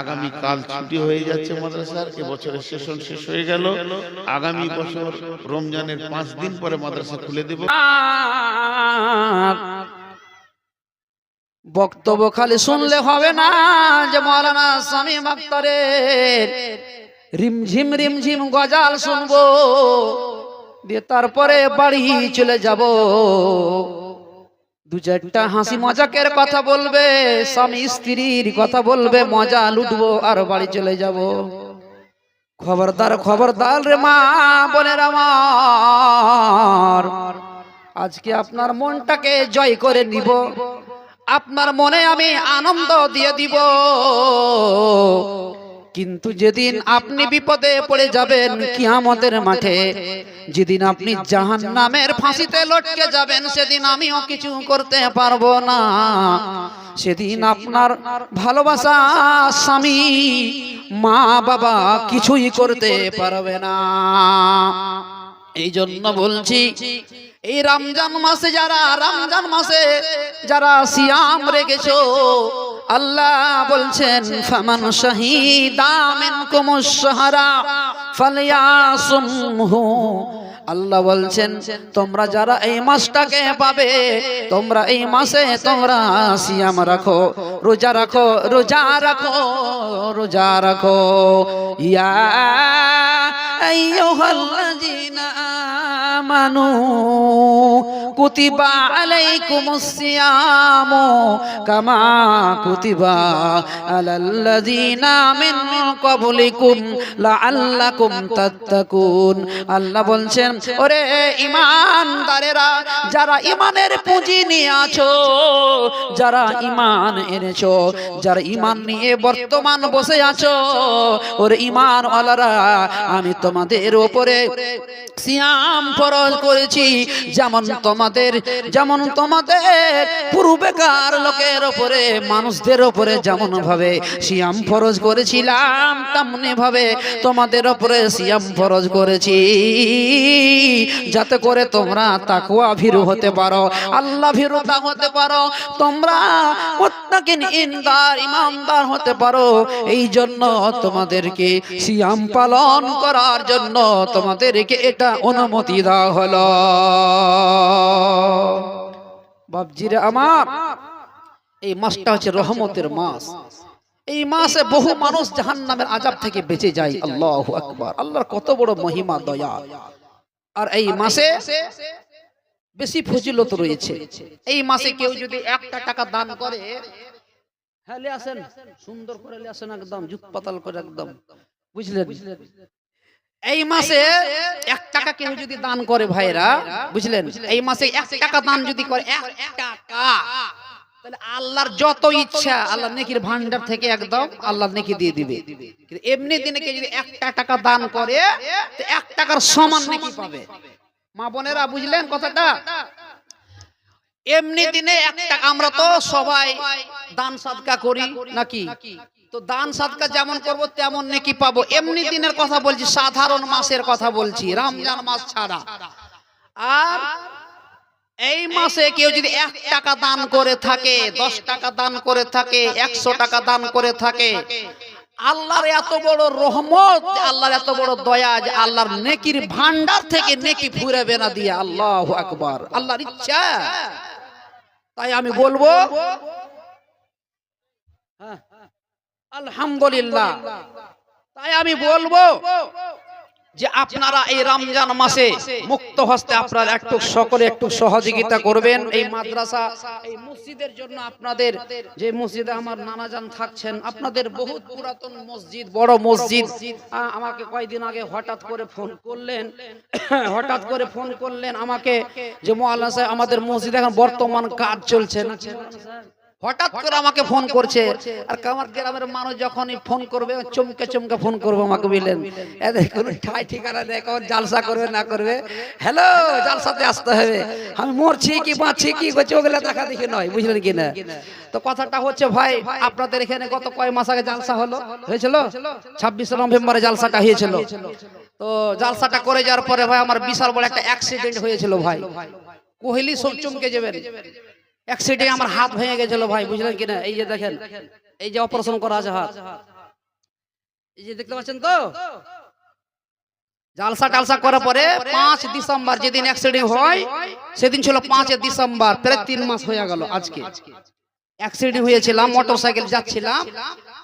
আগামী কাল ছুটি হয়ে যাচ্ছে মাদ্রাসার, এবছরের সেশন শেষ হয়ে গেল। আগামী বছর রমজানের 5 দিন পরে মাদ্রাসা খুলে দেব। বক্তব্য খালি শুনলে হবে না, যে মাওলানা শামীম আখতারের রিমঝিম গজাল শুনবো, দিয়ে তারপরে বাড়ি চলে যাব। 2-4টা হাসি মজাকের কথা বলবে, স্বামী স্ত্রীর কথা বলবে, মজা লুটবো আর বাড়ি চলে যাব। খবরদার খবরদার রে মা বোনের আমার, আজকে আপনার মনটাকে জয় করে নিব, আপনার মনে আমি আনন্দ দিয়ে দিব। কিন্তু যেদিন আপনি বিপদে পড়ে যাবেন কিয়ামতের মাঠে, যেদিন আপনি জাহান্নামের ফাঁসিতে লটকে যাবেন, সেদিন আমিও কিছু করতে পারবো না। সেদিন আপনার ভালোবাসা স্বামী মা বাবা কিছুই করতে পারবে না। এই জন্য বলছি, এই রমজান মাসে যারা সিয়াম রেখেছো, আল্লাহ বলছেন ফামান শাহিদা মিনকুমুশ শাহরা ফালইয়াসুমহু। আল্লাহ বলছেন তোমরা যারা এই মাসটাকে পাবে, তোমরা এই মাসে তোমরা সিয়াম রাখো, রোজা রাখো, রোজা রাখো। ইয়া আইয়ুহাল্লাযীনা আমানু কুতিবা আলাইকুমুস সিয়ামু কামা কুতিবা আলাল্লাযীনা মিন ক্বাবলিকুম লাআল্লাকুম তাত্তাকুন। আল্লাহ বলছেন, ওরে ঈমানদারেরা, যারা ঈমানের পুঁজি নিয়ে আছো, যারা ঈমান এনেছো, যারা ঈমান নিয়ে বর্তমান বসে আছো, ওরে ঈমানওয়ালারা, আমি তোমাদের উপরে সিয়াম ফরজ করেছি, যেমন তোমাদের পূর্বেকার লোকের উপরে, মানুষদের উপরে যেমন ভাবে সিয়াম ফরজ করেছিলাম, তেমনি ভাবে তোমাদের উপরে সিয়াম ফরজ করেছি, যাতে করে তোমরা তাকওয়া ভীরু হতে পারো, আল্লাহ ভীরুতা হতে পারো, তোমরা মুত্তাকিন ইমানদার হতে পারো। এই জন্য তোমাদেরকে সিয়াম পালন করার জন্য তোমাদেরকে এটা অনুমতি দেওয়া হলো। বাপজিরা আমার, এই মাসটা হচ্ছে রহমতের মাস। এই মাসে বহু মানুষ জাহান্নামের আযাব থেকে বেঁচে যায়। আল্লাহু আকবার, আল্লাহর কত বড় মহিমা দয়া। আর এই মাসে বেশি ফজিলত রয়েছে। এই মাসে কেউ যদি 1টা টাকা দান করে, হ্যাঁ লে আসেন, সুন্দর করে লে আসেন, একদম জুত পাতাল করে একদম, বুঝলেন? এই মাসে 1 টাকা কেউ যদি দান করে ভাইরা, বুঝলেন, এই মাসে 1 টাকা দান যদি করে, 1 টাকা, তাহলে আল্লাহর যত ইচ্ছা আল্লাহ নেকির ভান্ডার থেকে একদম আল্লাহ নেকি দিয়ে দিবে। কিন্তু এমনি দিনে কেউ যদি 1টা টাকা দান করে, তো 1 টাকার সমান নেকি পাবে। মা বোনেরা বুঝলেন কথাটা? এমনি দিনে 1 টাকা, আমরা তো সবাই দান সাদকা করি নাকি? তো দান সাদকা যেমন করব তেমন নেকি পাবো। এমনি দিনের কথা বলছি, সাধারণ মাসের কথা বলছি, রমজান মাস ছাড়া। আর এই মাসে কেউ যদি 1 টাকা দান করে থাকে, 10 টাকা দান করে থাকে, 100 টাকা দান করে থাকে, আল্লাহর এত বড় রহমত, আল্লাহর এত বড় দয়া যে আল্লাহর নেকির ভান্ডার থেকে নেকি ফুরাবে না দিয়ে। আল্লাহু আকবার, আল্লাহর ইচ্ছা। তাই আমি বলবো আলহামদুলিল্লাহ। তাই আমি বলবো যে আপনারা এই রমজান মাসে মুক্ত হস্তে আপনারা একটু সকলে একটু সহযোগিতা করবেন এই মাদ্রাসা এই মসজিদের জন্য। আপনাদের যে মসজিদে আমার নানাজান থাকছেন, আপনাদের বহুত পুরাতন মসজিদ, বড় মসজিদ। আমাকে কয়েকদিন আগে হঠাৎ করে ফোন করলেন আমাকে যে মাওলানা সাহেব আমাদের মসজিদে এখন বর্তমান কাজ চলছে না। হঠাৎ করে আমাকে ফোন করছে। আর আমার গ্রামের মানুষ যখনই ফোন করবে চমকে ফোন করবে আমাকে, বুঝলেন, এদের কোনো ঠাই ঠিকানা দেয়, কখন জালসা করবে না করবে, হ্যালো জালসাতে আসতে হবে, আমি মরছি কি বাঁচছি কি করছি ওগুলা দেখা দেখি নয়, বুঝলেন কি না। তো কথাটা হচ্ছে ভাই, আপনাদের এখানে গত কয় মাস আগে জালসা হয়েছিল 26 নভেম্বরে জালসাটা হয়েছিল। তো জালসাটা করে যাওয়ার পরে ভাই আমার বিশাল বড় একটা অ্যাক্সিডেন্ট হয়েছিল ভাই, কোহলি সব চমকে যাবেন। অ্যাক্সিডেন্টে আমার হাত ভেঙে গেছিল ভাই, বুঝলেন কিনা। এই যে দেখেন, এই যে অপারেশন করা আছে হাত, এই যে দেখতে পাচ্ছেন তো। জালসা টালসা করার পরে 5 ডিসেম্বর যেদিন অ্যাক্সিডেন্ট হয় সেদিন ছিল 5 ডিসেম্বর, প্রায় 3 মাস হয়ে গেল আজকে। অ্যাক্সিডেন্ট হয়েছিলাম, মোটরসাইকেল যাচ্ছিলাম,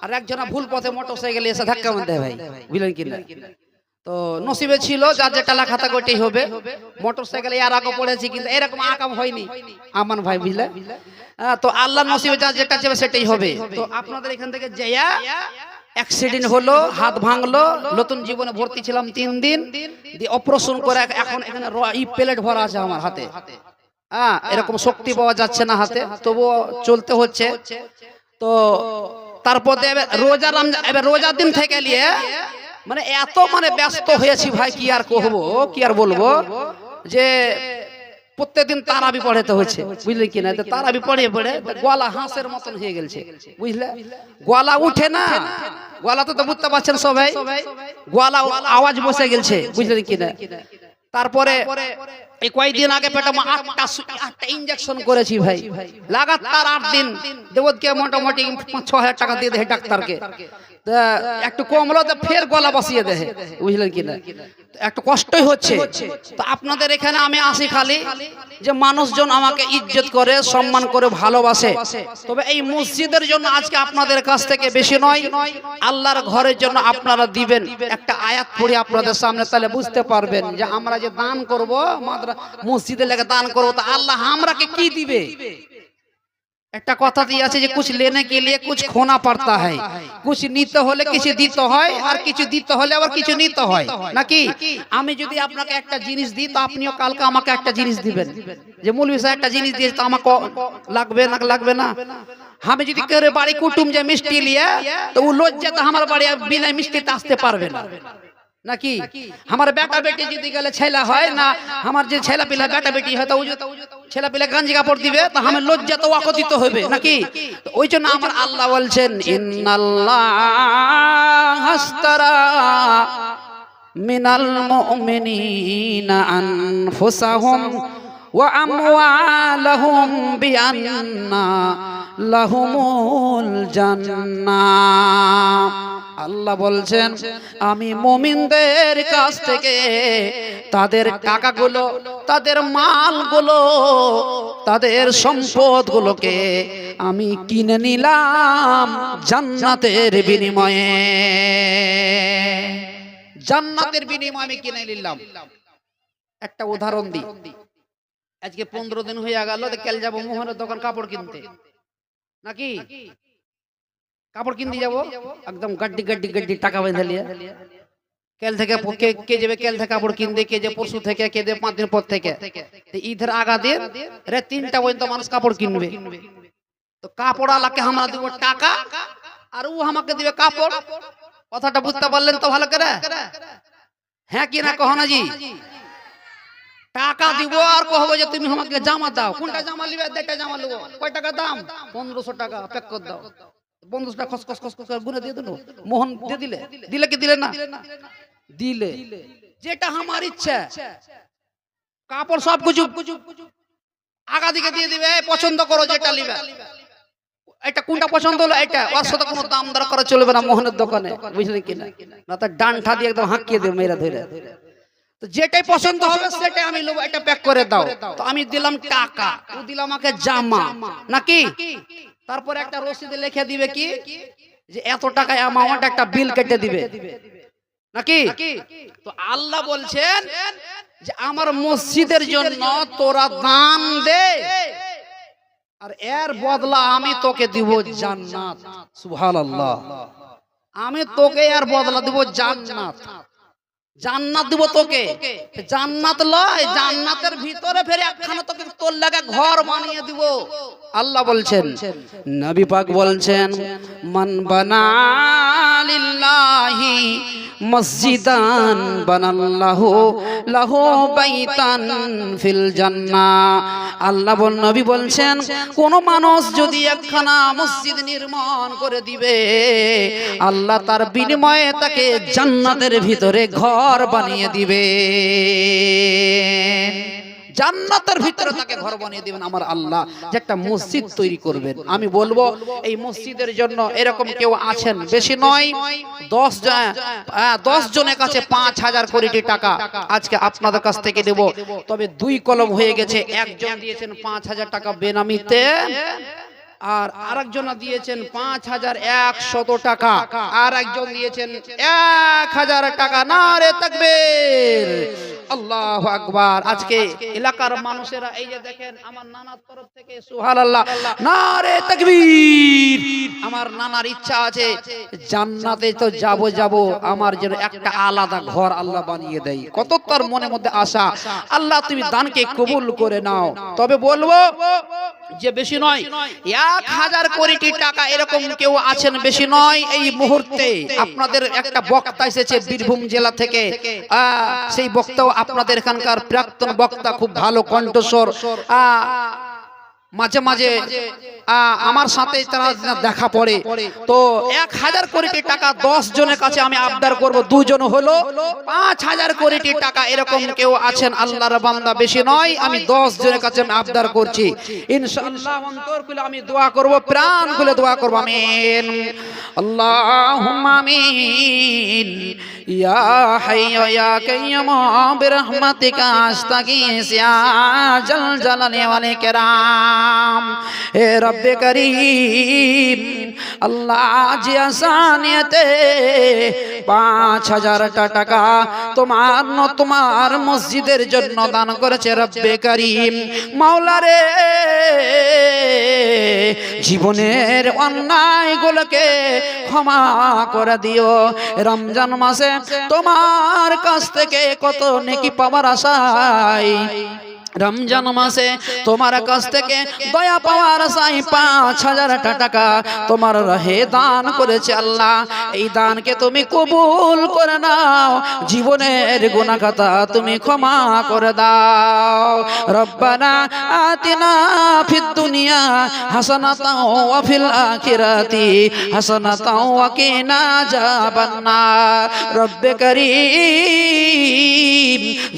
আর একজনা ভুল পথে মোটরসাইকেল এসে ধাক্কা মারতে ভাই, বুঝলেন কিনা। তো নসিবে ছিল যার যেটা লেখা থাকে ওইটাই হবে। মোটরসাইকেলে আর আগে পড়েছি, কিন্তু এরকম আকাম হয়নি আমান ভাই, বুঝলে। তো আল্লাহ নসিবে যার যেটা চাইবে সেটাই হবে। তো আপনাদের এখান থেকে যাইয়া অ্যাক্সিডেন্ট হলো, হাত ভাঙলো, নতুন জীবনে ভর্তি ছিলাম 3 দিন, দিয়ে অপারেশন করে এখন এখানে প্লেট ভরা আছে আমার হাতে। এরকম শক্তি পাওয়া যাচ্ছে না হাতে, তবুও চলতে হচ্ছে। তো তারপরে এবার রোজার দিন থেকে নিয়ে মানে এত ব্যস্ত হয়েছি ভাই, কি আর কহবো, কি আর বলবো, যে প্রত্যেকদিন তারাবি পড়াতে হচ্ছে, বুঝলে কিনা। তারাবি পড়ে গলা হাঁসের মতন হয়ে গেছে, বুঝলে, গলা উঠে না, গলা তো বুঝতে পারছেন সবাই, গলা আওয়াজ বসে গেছে, বুঝলেন কিনা। তারপরে এই কয়েকদিন আগে পেটে 8টা ইনজেকশন করেছি ভাই, লাগাতার 8 দিন। দেবদকে মোটামুটি 5-6 হাজার টাকা দিয়ে দেয় ডাক্তারকে। একটু কম হলো তো ফের গলা বসিয়ে দেয়, বুঝলেন কিনা। একটু কষ্টই হচ্ছে। তো আপনাদের এখানে আমি আসি খালি যে মানুষজন আমাকে ইজ্জত করে, সম্মান করে, ভালোবাসে। তবে এই মসজিদের জন্য আজকে আপনাদের কাছ থেকে বেশি নয়, আল্লাহর ঘরের জন্য আপনারা দিবেন। একটা আয়াত পড়ি আপনাদের সামনে, তাহলে বুঝতে পারবেন যে আমরা যে দান করব, মসজিদে লেগে দান করবো, তা আল্লাহ আমরাকে কি দিবে। একটা কথা দিয়ে আছে যে কুছ লেনে কে লিয়ে কুছ খোনা পড়তা হয়, কুছ নিতে হলে কিছু দিতে হয়, আর কিছু দিতে হলে আবার কিছু নিতে হয়, নাকি। আমি যদি আপনাকে একটা জিনিস দিই, তো আপনিও কালকে আমাকে একটা জিনিস দিবেন। যে মৌলভী সাহেব একটা জিনিস দিয়েছে, তো আমাকে লাগবে না। আমি যদি করে বাড়ি কুটুম যে মিষ্টি লিয়ে, তো ও লজ্জাতে আমার বাড়ি বিনা মিষ্টিতে আসতে পারবে না, নাকি। আমার বেটা বেটি যদি গেলে ছেলা হয় না, আমার যে ছেলা পিলা বেটা বেটি হয়, তো ছেলা পিলা গাঞ্জি কাপড় দিবে, তো আমার লজ্জা তো ওয়াকে দিতে হবে, নাকি। ওই জন্য আমার আল্লাহ বলছেন, ইন্নাল্লাহ আশতারা মিনাল মুমিনিনা আনফুসাহুম ওয়া আমওয়ালাহুম বিআন্না লাহুমুল জান্নাহ। আল্লাহ বলছেন, আমি মুমিনদের কাছ থেকে তাদের টাকাগুলো, তাদের মালগুলো, তাদের সম্পদগুলোকে আমি কিনে নিলাম জান্নাতের বিনিময়ে। জান্নাতের বিনিময়ে আমি কিনে নিলাম। একটা উদাহরণ দিই, আজকে 15 দিন হয়ে গেল, কাল যাবো মোহনের দোকান কাপড় কিনতে, নাকি। কাপড় কিনতে যাবো, একদম গাড্ডি টাকা বেঁধে লিয়ে কেল থেকে কে যাবে, কেল থেকে কাপড় কিনতে, কে যে পরশু থেকে, কে যে 5 দিন পর থেকে। ঈদের আগা দিন 3টা পর্যন্ত মানুষ কাপড় কিনবে। তো কাপড় আলাকে আমরা দিব টাকা, আর ও আমাকে দিবে কাপড়। কথাটা বুঝতে পারলেন তো ভালো করে, হ্যাঁ কি না কহনা জি। টাকা দিব আর কহবো যে তুমি আমাকে জামা দাও। কোনটা জামা নিবে? একটা জামা নেবো। কয় টাকা দাম? 1500 টাকা। প্যাক করে দাও। 1500 টাকা খস করে গুনে দিয়ে দিল। মোহন দিয়ে দিলে কি দিলে না? দিলে। যেটা আমার ইচ্ছা, কাপড় সব কিছু আগা দিকে দিয়ে দিবে, পছন্দ করো যেটা নিবে। এটা কোনটা পছন্দ হলো এটা, ওর সাথে কোনো দাম দর করা চলবে না মোহনের দোকানে, বুঝলেন কিনা। না তো ডান্ঠা দিয়ে একদম হাঁকিয়ে দেবে মেয়েরা ধরে। তো যেটাই পছন্দ হবে সেটাই আমি নেবো, এটা প্যাক করে দাও। তো আমি দিলাম টাকা, ও দিলাম আমাকে জামা, নাকি। তারপরে একটা রসিদে লিখে দিবে কি যে এত টাকা অ্যামাউন্ট, একটা বিল কেটে দিবে। নাকি? তো আল্লাহ বলছেন যে আমার মসজিদের জন্য তোরা দান দে, আর এর বদলা আমি তোকে দিব জান্নাত। সুবহানাল্লাহ। আমি তোকে এর বদলা দিব জান্নাত, জান্নাত দিব তোকে। জান্নাত লয়, জান্নাতের ভিতরে ফেরে একখানা তোকে তোর লাগা ঘর বানিয়ে দিব। আল্লাহ বলছেন, নবী পাক বলছেন, মান বানা লিল্লাহি মসজিদান বানাল্লাহু লাহু বাইতান ফিল জান্নাহ। আল্লাহ নবী বলছেন, কোন মানুষ যদি একখানা মসজিদ নির্মাণ করে দিবে, আল্লাহ তার বিনিময়ে তাকে জান্নাতের ভিতরে ঘর বানিয়ে দিবে। জান্নাতের ভিতরে তাকে ঘর বানিয়ে দিবেন আমার আল্লাহ, যে একটা মসজিদ তৈরি করবেন। আমি বলবো এই মসজিদের জন্য এরকম কেউ আছেন, বেশি নয়, 10 জনের কাছে 5,000 কোটি টাকা আজকে আপনাদের কাছ থেকে দেব। তবে 2 কলম হয়ে গেছে, একজন দিয়েছেন 5,000 টাকা বেনামিতে, আর আরেকজন দিয়েছেন 5,100 টাকা, আর একজন দিয়েছেন 1,000 টাকা। নারে তাকবীর, আল্লাহু আকবার। আজকে এলাকার মানুষেরা এই যে দেখেন আমার নানার তরফ থেকে সুবহানাল্লাহ, নারে তাকবীর। আমার নানার ইচ্ছা আছে জান্নাতে তো যাব, আমার যেন একটা আলাদা ঘর আল্লাহ বানিয়ে দেয়। কত তার মনের মধ্যে আশা। আল্লাহ তুমি দানকে কবুল করে নাও। তবে বলবো যে বেশি নয়, 1,000 কোটি টাকা এরকম কেউ আছেন, বেশি নয়। এই মুহূর্তে আপনাদের একটা বক্তা এসেছে বীরভূম জেলা থেকে, সেই বক্তাও আপনাদের এখানকার প্রাক্তন বক্তা, খুব ভালো কণ্ঠস্বর। মাঝে মাঝে আমার সাথে তারা দেখা পড়ে। তো 1,000 কোটি টাকা 10 জনের কাছে আমি আবদার করব, 2 জন হলো 5,000 কোটি টাকা এরকম কেউ আছেন আল্লাহর বান্দা, বেশি নয়। আমি 10 জনের কাছে আমি আবদার করছি, ইনশাআল্লাহ অন্তর খুলে আমি দোয়া করব, প্রাণ খুলে দোয়া করব। আমিন, আল্লাহুম্মা আমিন। ইয়া হাইয়্যু ইয়া কাইয়্যুম বিরহমাতিকা আস্তাগীস ইয়া জাল জালালি ওয়াল ইকরাম। হে রব্বে করিম, আল্লাহ জি আসানিয়াতে 5,000 টাকা তোমার মসজিদের জন্য দান করেছে রব্বে করিম। মাওলা রে, জীবনের অন্যায়গুলোকে ক্ষমা করে দিও। রমজান মাসে তোমার কাছ থেকে কত নেকি পাওয়ার আশায়, রমজান মাসে তোমার কাছ থেকে দয়া পাওয়ার আশায় 5,000 টাকা তোমার রাহে দান করেছে। আল্লাহ, এই দানকে তুমি কবুল করে নাও, জীবনের গুনাহ খাতা তুমি ক্ষমা করে দাও। রব্বানা আতিনা ফিদ দুনিয়া হাসানাতাও ওয়া ফিল আখিরাতি হাসানাতাও ওয়া কিনা আযাবান্নার। রব্বে করিম,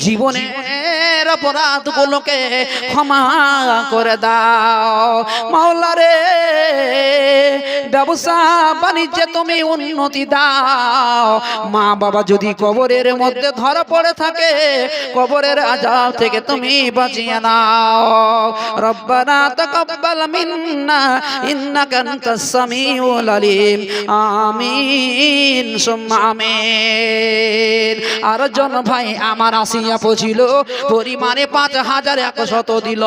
জীবনের অপরাধ গুলোকে ক্ষমা করে দাও। মাওলা রে, ব্যবসা বাণিজ্যে তুমি উন্নতি দাও। মা বাবা যদি কবরের মধ্যে ধরা পড়ে থাকে, কবরের আযাব থেকে তুমি বাঁচিয়ে নাও। রব্বানা তাকাব্বাল মিন্না ইন্নাকা আনতাস সামিউল আলিম। আমিন সুম্মা আমিন। আর জন ভাই আমার আসিয়া পৌঁছিল, পরিমাণে 5,100 দিল।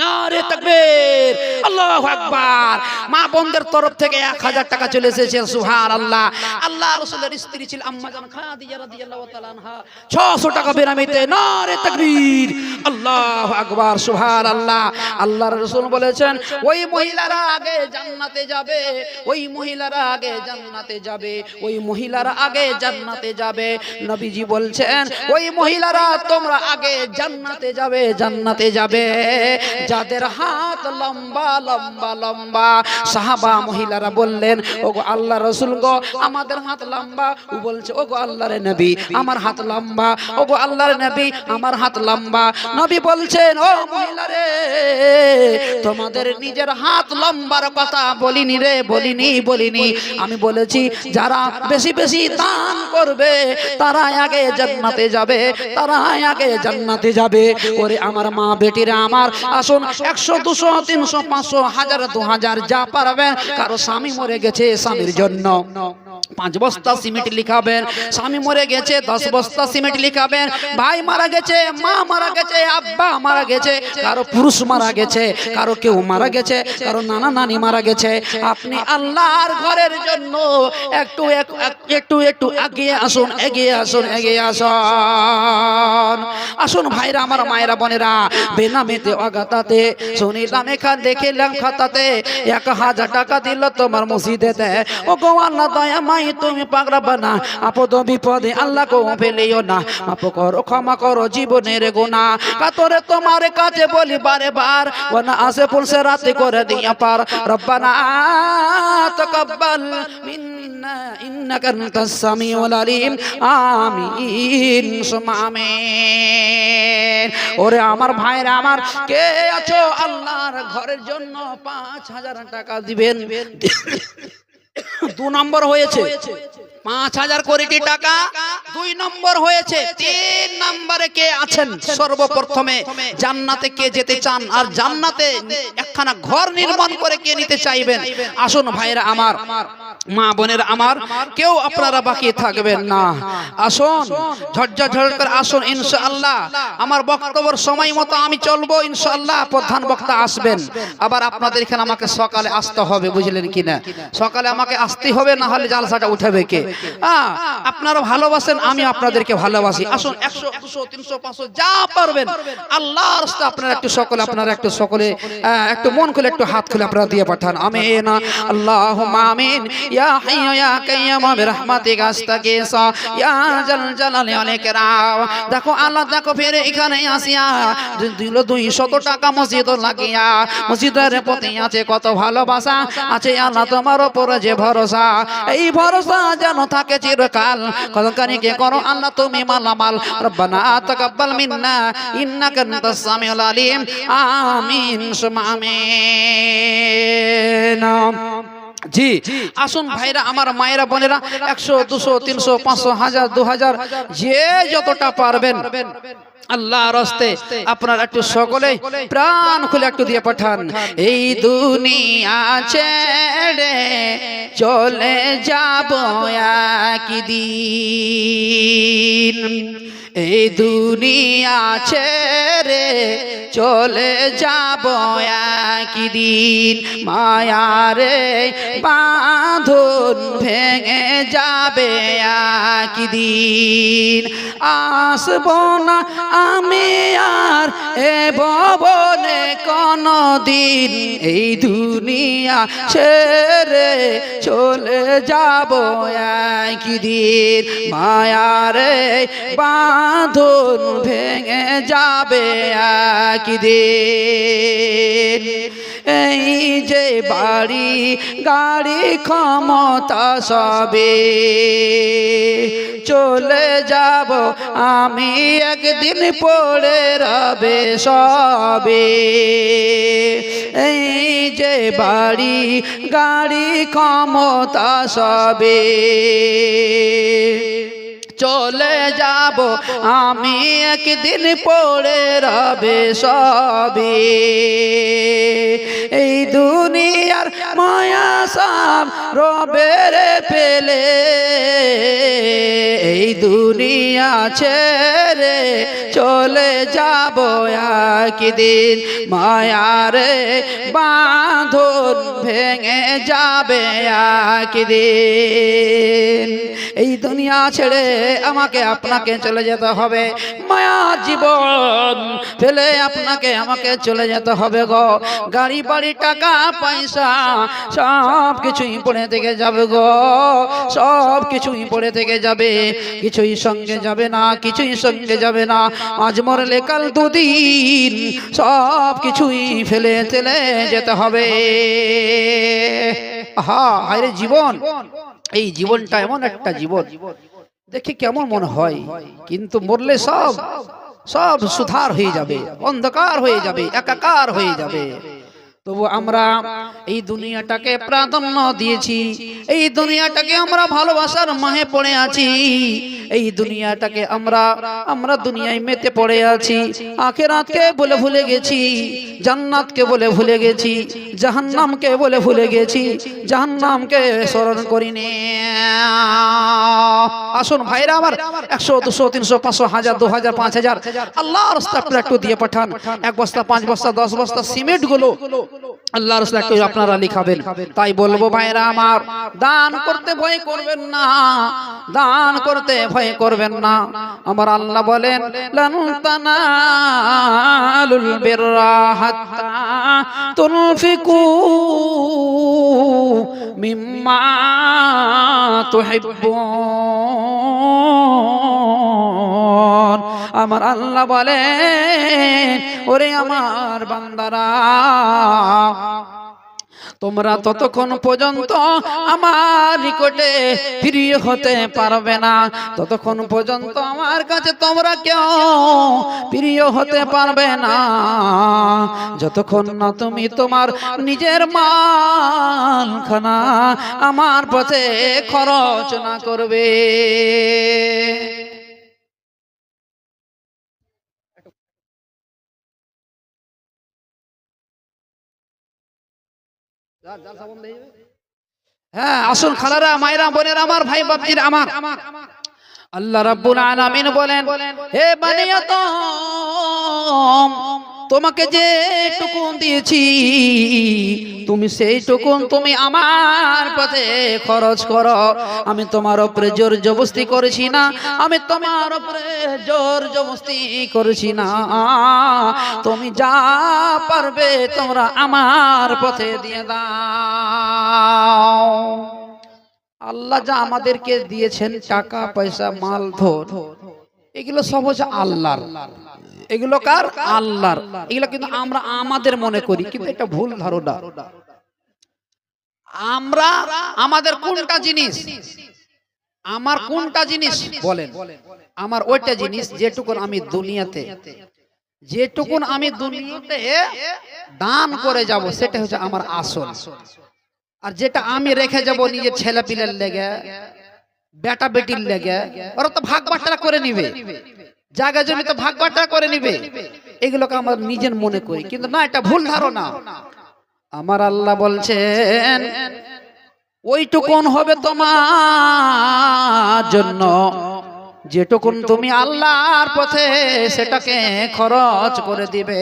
নারে তাকবীর, আল্লাহু আকবার। মা বোনদের তরফ থেকে 1,000 টাকা চলে এসেছে, সুবহানাল্লাহ। আল্লাহ রাসূলের স্ত্রী ছিল আম্মা জান খাদিজা রাদিয়াল্লাহু তাআলা আনহা, 600 টাকা বেনামিতে। নারে তাকবীর, আল্লাহু আকবার, সুবহানাল্লাহ। আল্লাহর রাসূল বলেছেন, ওই মহিলারা আগে জান্নাতে যাবে, ওই মহিলারা আগে জান্নাতে যাবে, ওই মহিলারা আগে জান্নাতে যাবে। নবীজি বলছেন, ওই মহিলারা তোমরা আগে জান্নাতে যাবে, জান্নাতে যাবে যাদের হাত লম্বা লম্বা লম্বা। সাহাবা মহিলারা বললেন, ওগো আল্লাহর রাসূল গো, আমাদের হাত লম্বা। ও বলছে, ওগো আল্লাহর নবী, আমার হাত লম্বা। ওগো আল্লাহর নবী, আমার হাত লম্বা। নবী বলছেন, ও মহিলারে, তোমাদের নিজের হাত লম্বার কথা বলিনি রে, বলিনি। আমি বলেছি যারা বেশি বেশি দান করবে তারা আগে জান্নাতে যাবে, তারা আগে জান্নাতে যাবে। ওরে আমার মা বেটিরা আমার, আসুন 100, 200, 300, 500, 1000, 2000 যা পারবেন। কারো স্বামী মরে গেছে, স্বামীর জন্য 5 বস্তা সিমেন্ট লিখাবেন, স্বামী মরে গেছে 10 বস্তা সিমেন্ট লিখাবেন, ভাই মারা গেছে, মা মারা গেছে, আব্বা মারা গেছে, কারো পুরুষ মারা গেছে, কারো কেউ মারা গেছে, কারো নানা নানি মারা গেছে। আপনি আল্লাহর ঘরের জন্য একটু একটু একটু এগিয়ে আসুন, এগিয়ে আসুন, এগিয়ে আসুন। আসুন ভাইরা আমার, মায়েরা বোনেরা, বেনামেতে অগাতাতে শুনিলাম এখান দেখলাম খাতাতে 1000 টাকা দিল তোমার মসজিদেতে। ও গো আল্লাহ দয়া মাই তুমি পাগড়া বানা, আপদ বিপদে আল্লাহ গো ফেলিও না, মাফ করো ক্ষমা করো জীবনের গুনাহ। কাতরে তোমার কাছে বলি বারে বার, ওনা আসে পুলসে রাতে করে দিয়া পার। রব্বানা তাকাব্বাল মিন্না ইন্নাকা আনতাস সামিউল আলিম। আমিন সুম্মা আমিন। ওরে আমার ভাইরা আমার, কে আছো আল্লাহর ঘরের জন্য 5000 টাকা দিবেন? 2 নম্বর হয়েছে 5000 কোটি টাকা, 2 নম্বর হয়েছে। 3 নম্বরে কে আছেন? সর্বপ্রথমে জান্নাতে কে যেতে চান আর জান্নাতে একখানা ঘর নির্মাণ করে কে নিতে চাইবেন? আসুন ভাইরা আমার, মা বোনের আমার, কেউ আপনারা বাকি থাকবেন না। আসুন ঝরঝর করে আসুন ইনশাআল্লাহ। আমার বক্তব্যের সময় মতো আমি চলবো ইনশাআল্লাহ। প্রধান বক্তা আসবেন, আবার আপনাদের এখানে আমাকে সকালে আসতে হবে, বুঝলেন কিনা? সকালে আমাকে আসতে হবে, না হলে জালসাটা উঠাবে কে? আপনারা ভালোবাসেন, আমি আপনাদেরকে ভালোবাসি। আসুন 100 200 300 500 যা পারবেন আল্লাহর রাস্তায় আপনারা একটু সকলে, আপনারা একটু সকলে একটু মন খুলে একটু হাত খুলে আপনারা দিয়ে পাঠান। আমিন আল্লাহুম্মা আমিন। ইয়া হাইয়্যু ইয়া কাইয়্যুম বিরহমাতিকা আস্তাগীস ইয়া জাল জালালি ওয়াল ইকরাম। দেখো আল্লাহ, দেখো ফেরে এখানে আসিয়া দিল 200 টাকা মসজিদ লাগিয়া, মসজিদের প্রতি আছে কত ভালোবাসা, আছে আল্লাহ তোমার উপরে যে ভরসা, এই ভরসা যেন থাকে চিরকাল। কতখানিকে করো আল্লাহ তুমি মালামাল। রব্বানা তাকাব্বাল মিন্না ইন্নাকা আনতাস সামিউল আলিম। আমিন সুম্মা আমিন। জি আসুন ভাইরা আমার, মায়েরা বোনেরা, 100 200 300 500 1000 2000 যে যতটা পারবেন আল্লাহর রাস্তে আপনারা একটু সকলে প্রাণ খুলে একটু দিয়ে পাঠান। এই দুনিয়া ছেড়ে চলে যাব একদিন, এই দুনিয়া ছেড়ে চলে যাব একদিন, মায়ারে বাঁধন ভেঙে যাবে একদিন। আসব না আমি আর এ ভবনে কোনদিন, এই দুনিয়া ছেড়ে চলে যাব একদিন, মায়ারে বাঁধন ভেঙে যাবে একদিন। এই যে বাড়ি গাড়ি ক্ষমতা সবে চলে যাব আমি একদিন, পড়ে রবে সবে। এই যে বাড়ি গাড়ি ক্ষমতা সবে চলে যাব আমি একদিন, পড়ে রবে সবে। এই দুনিয়ার মায়া সব রবে রে পেলে, এই দুনিয়া ছেড়ে চলে যাব একদিন, মায়ারে বাঁধন ভেঙে যাবে একদিন। এই দুনিয়া ছেড়ে আমাকে আপনাকে চলে যেতে হবে, মায়া জীবন ফেলে আপনাকে আমাকে চলে যেতে হবে গো। গাড়ি বাড়ি টাকা পয়সা সব কিছুই পড়ে থেকে যাবে গো, সব কিছুই পড়ে থেকে যাবে, কিছুই সঙ্গে যাবে না, কিছুই সঙ্গে যাবে না। আজ মরলে কাল দুদিন, সব কিছুই ফেলে চলে যেতে হবে। আহা হায়রে জীবন, এই জীবনটা এমন একটা জীবন দেখে কেমন মনে হয়, কিন্তু মরলে সব সব সুধার হয়ে যাবে, অন্ধকার হয়ে যাবে, একাকার হয়ে যাবে। তবু আমরা এই দুনিয়াটাকে প্রাধান্য দিয়েছি, এই দুনিয়াটাকে আমরা ভালোবাসার মাহে পড়ে আছি, এই দুনিয়াটাকে আমরা দুনিয়ায় মেতে পড়ে আছি, আখিরাতকে বলে ভুলে গেছি, জান্নাতকে বলে ভুলে গেছি, জাহান্নামকে বলে ভুলে গেছি, জাহান্নামকে স্মরণ করিনি। আসুন ভাইরা আমার, 100 200 300 500 1000 2000 5000 আল্লাহর রাস্তায় আপনারা একটু দিয়ে পাঠান। 1 বস্তা 5 বস্তা 10 বস্তা সিমেন্ট গুলো আল্লাহর রাস্তায় একটু আপনারা লিখাবেন। তাই বলবো ভাইরা আমার, দান করতে ভয় করবেন না, দান করতে ভয় করবেন না। আমার আল্লাহ বলেন, লান তানালুল বিররা হাত্তা তুনফিকু মিম্মা তুহিব্বুন। আমার আল্লাহ বলেন, ওরে আমার বান্দারা, তোমরা ততক্ষণ পর্যন্ত আমার নিকটে প্রিয় হতে পারবে না, ততক্ষণ পর্যন্ত আমার কাছে তোমরা কেউ প্রিয় হতে পারবে না, যতক্ষণ না তুমি তোমার নিজের মালখানা আমার পথে খরচ না করবে। হ্যাঁ, আসুন খালারা, মায়েরা, বোনেরা আমার, ভাই বাপজিরা আমার, আল্লাহ রাব্বুল আলামিন বলেন, হে বানি আদম, তোমাকে যে টুকুন দিয়েছি তুমি সেই টুকুন তুমি আমার পথে খরচ করো। আমি তোমার উপরে জোর জবরদস্তি করেছি না, আমি তোমার উপরে জোর জবরদস্তি করেছি না। তুমি যা পারবে তোমরা আমার পথে দিয়ে দাও। আল্লাহ যা আমাদেরকে দিয়েছেন, টাকা পয়সা মাল ধন, এগুলো সব হচ্ছে আল্লাহর। এগুলো কার? আল্লাহর। এগুলো কিন্তু আমরা আমাদের মনে করি, কিন্তু এটা ভুল ধারণা। আমরা আমাদের কোনটা জিনিস, আমার কোনটা জিনিস বলেন? আমার ওইটা জিনিস যেটুকুন আমি দুনিয়াতে দান করে যাব, সেটা হচ্ছে আমার আসল। আর যেটা আমি রেখে যাব নিজের ছেলে পিলের লেগে, বেটা বেটির লেগে, ওরা তো ভাগ বাট্টা করে নিবে, জায়গা জমি তো ভাগ বাট্টা করে নিবে, এগুলোকে আমার নিজের মনে করি, কিন্তু না, এটা ভুল ধারণা। আমার আল্লাহ বলছেন, ওইটুকুন হবে তোমার জন্য যেটুকুন তুমি আল্লাহর পথে সেটাকে খরচ করে দিবে,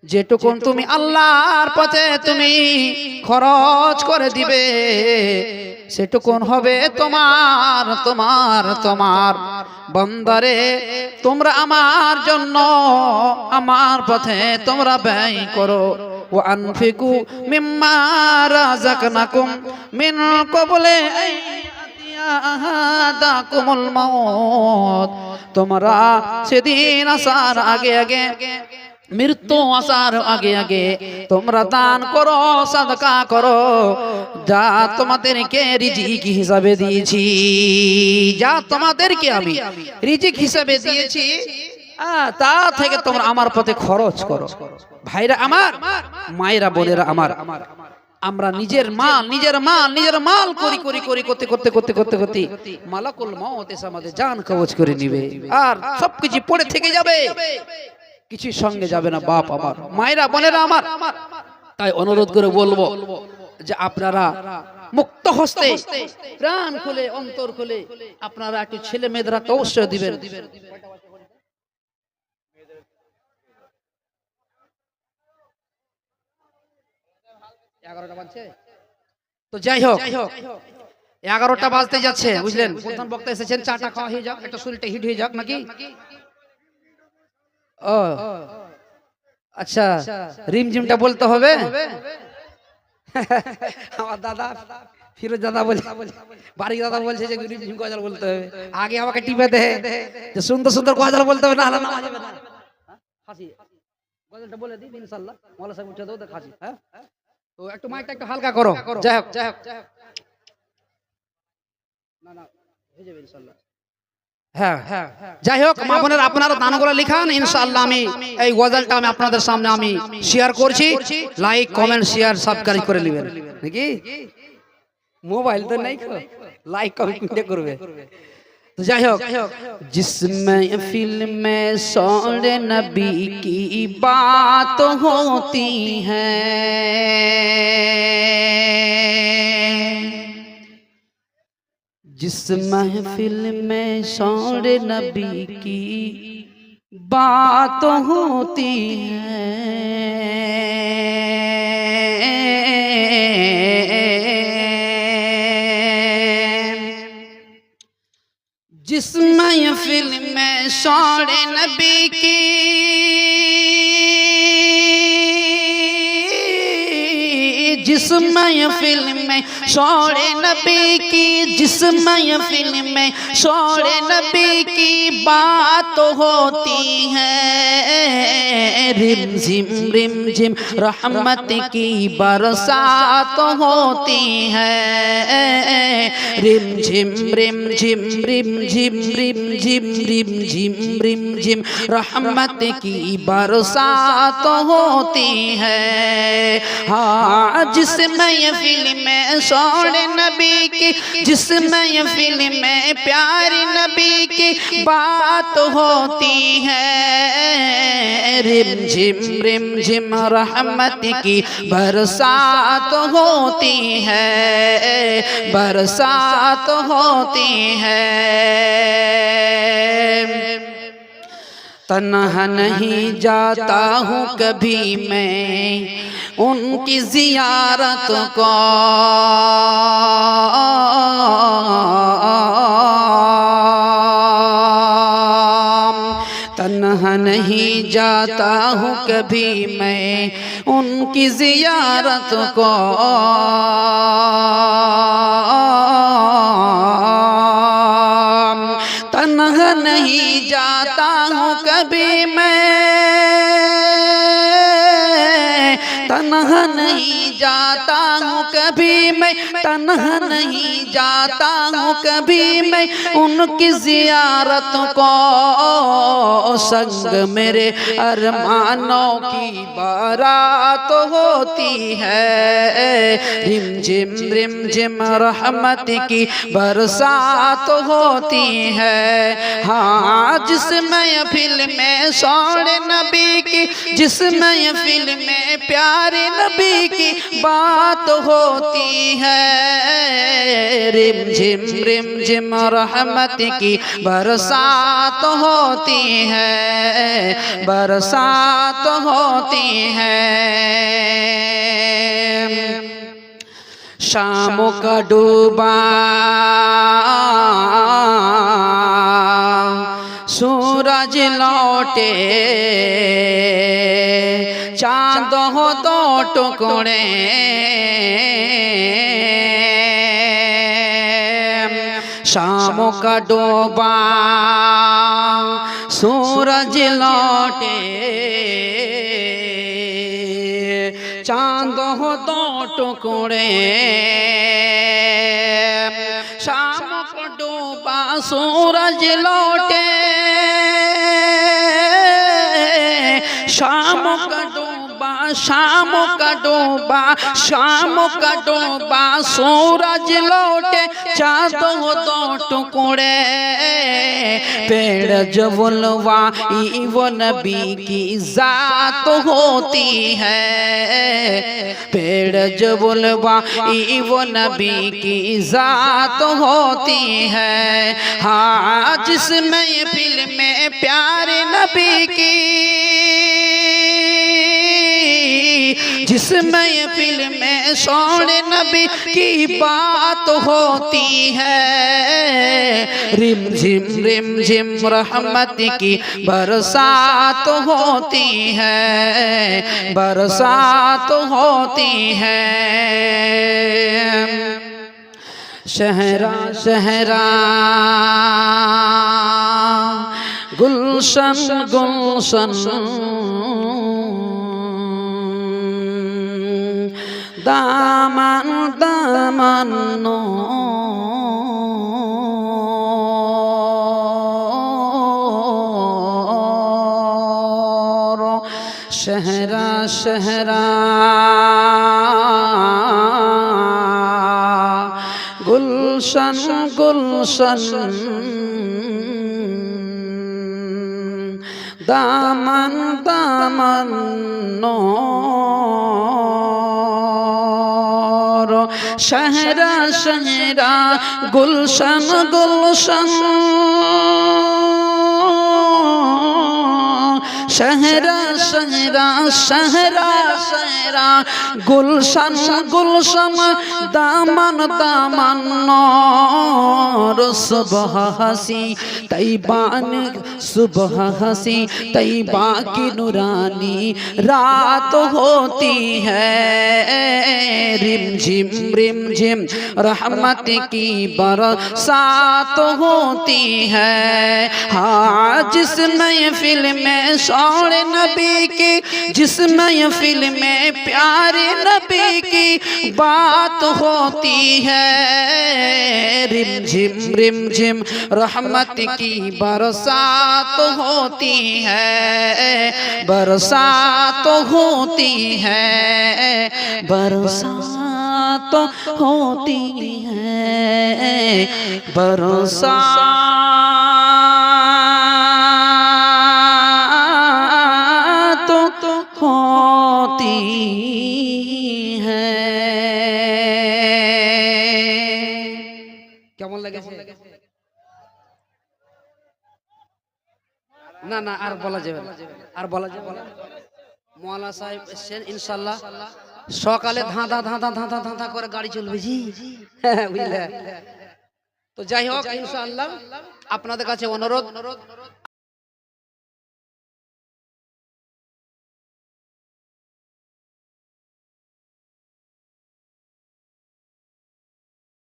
যেটুকুন তুমি আল্লাহর পথে তুমি খরচ করে দিবে, সেটুকুন হবে তোমার তোমার তোমার। বান্দারে, তোমরা আমার জন্য আমার পথে তোমরা ব্যয় করো। ওয়া আনফিকু মিম্মা রাযাকনাকুম মিন ক্বাবলি আন ইয়াতিয়া আহাদাকুমুল মাউত। তোমরা সেদিন আসার আগে আগে, মৃত্যু আসার আগে আগে তোমরা দান করো, সাদকা করো, যা তোমাদেরকে রিজিক হিসাবে দিয়েছি, যা তোমাদেরকে আমি রিজিক হিসাবে দিয়েছি, তা থেকে তোমরা আমার পথে খরচ করো। ভাইরা আমার, মায়েরা, বোনেরা আমার, আমরা নিজের মাল করি করতে করতে করতে করতে করতে মালাকুল মউত এসে আমাদের জান কবজ করে নিবে, আর সবকিছু পড়ে থেকে যাবে, কিছু সঙ্গে যাবে না। বাপ আমার, মায়েরা, বোনেরা আমার, তাই অনুরোধ করে বলবো যে আপনারা মুক্ত হস্তে, প্রাণ খুলে, অন্তর খুলে আপনারা একটু ছেলে মেয়েরা অবশ্যই দিবেন। তো যাই হোক, 11টা বাজতে যাচ্ছে, বুঝলেন? প্রধান বক্তা এসেছেন, চাটা খাওয়া হয়ে যাক, একটা শরীরটা হিট হয়ে যাক নাকি। ও আচ্ছা, রিমঝিমটা বলতে হবে। আমার দাদা ফিরোজ দাদা বলছে, বাড়ি দাদা বলছে যে রিমঝিম গজল বলতে হবে। আগে আমাকে টিপে দে যে সুন্দর সুন্দর গজল বলতে হবে, না হলে নামা যাবে না। খাসি গজলটা বলে দিই ইনশাআল্লাহ, মওলানা সাহেব উঠে দাও তো খাসি। হ্যাঁ, তো একটু মাইকটা একটু হালকা করো। যাই হোক, না না হয়ে যাবে ইনশাআল্লাহ। হ্যাঁ, যাই হোক, মা বোনেরা আপনারা দানগুলো লিখান, ইনশাআল্লাহ আমি এই গজলটা আমি আপনাদের সামনে আমি শেয়ার করছি। লাইক, কমেন্ট, শেয়ার, সাবস্ক্রাইব করে নেবেন নাকি? মোবাইল তো নাই, লাইক কমেন্ট করবে। तो যাই হোক, जिस महफिल में शौरे नबी की बात होती है, जिस महफिल में शौरे नबी की बात होती है, जिस महफिल में शौरे नबी की, जिस महफिल में शौरे नबी की, जिस महफिल में शौरे नबी की बात होती है, रिम झिम रहमत की बरसात होती है, रिम झिम रिम झिम रिम झिम रिम झिम रिम झिम रिम झिम रहमत की बरसात होती है। हाँ, जिस महफिल में शौरे नबी की, जिस महफिल में प्यारे नबी की बात होती है, रिम झिम रहमत की बरसात होती है, बरसात होती है। तन्हा नहीं जाता हूँ कभी मैं उनकी जियारत को, तन्हा नहीं जाता हूँ कभी मैं उनकी जियारत को, तन्हा नहीं जाता हूँ कभी मैं, तन्हा नहीं जाता हूँ कभी मैं, तन्हा नहीं जाता हूँ कभी मैं उनकी जियारत को, संग मेरे अरमानों की बारात होती है, रिम झिम रहमत की बरसात होती है। हाँ, जिस महफिल में शौरे नबी की, जिस महफिल में प्यारे नबी की बात होती है, रिम झिम रहमत की बरसात होती है, बरसात होती है। शाम का डूबा सूरज लौटे, चांद हो दो टुकड़े, शाम का डूबा सूरज लौटे, चांद हो दो टुकड़े, शाम को डूबा सूरज लौटे, शाम का डूबा, शाम का डूबा, शाम का डूबा सूरज लौटे, चाँद हो दो टुकड़े, पेड़ जो बुलवाई वो नबी की जात होती है, पेड़ जो बुलवाई वो नबी की जात होती है। हाँ, जिस महफिल में प्यारे नबी की, जिस महफिल में शौरे नबी की बात होती है, रिम झिम रहमत की बरसात होती है, बरसात होती है। शहरा शहरा गुलशन गुलशन, दामन दामन शहरा शहरा गुलशन गुलशन, দামান দামান নূর শাহরা শাহরা গুলশান গুলশান शहरा शहरा शहरा शहरा गुलशन गुलशन दामन दामन नूर सुबह हसी तैबान सुबह हसी तैबा की नूरानी रात होती है रिम झिम रहमत की बरसात होती है हाँ जिस महफिल में शौर नबी की जिस महफिल में प्यारे नबी की बात होती है रिम झिम रहमत की बरसात होती है बरसात होती है बरसात होती है बरसात होती है কেমন লেগেছে না না আর বলা যাবে না আর বলা যাবে না মওলানা সাহেব এসেছেন ইনশাআল্লাহ সকালে ধাঁধা ধাঁধা ধাঁধা ধাঁধা করে গাড়ি চলবে জি হ্যাঁ বুঝলে তো যাই হোক ইনশাআল্লাহ আপনাদের কাছে অনুরোধ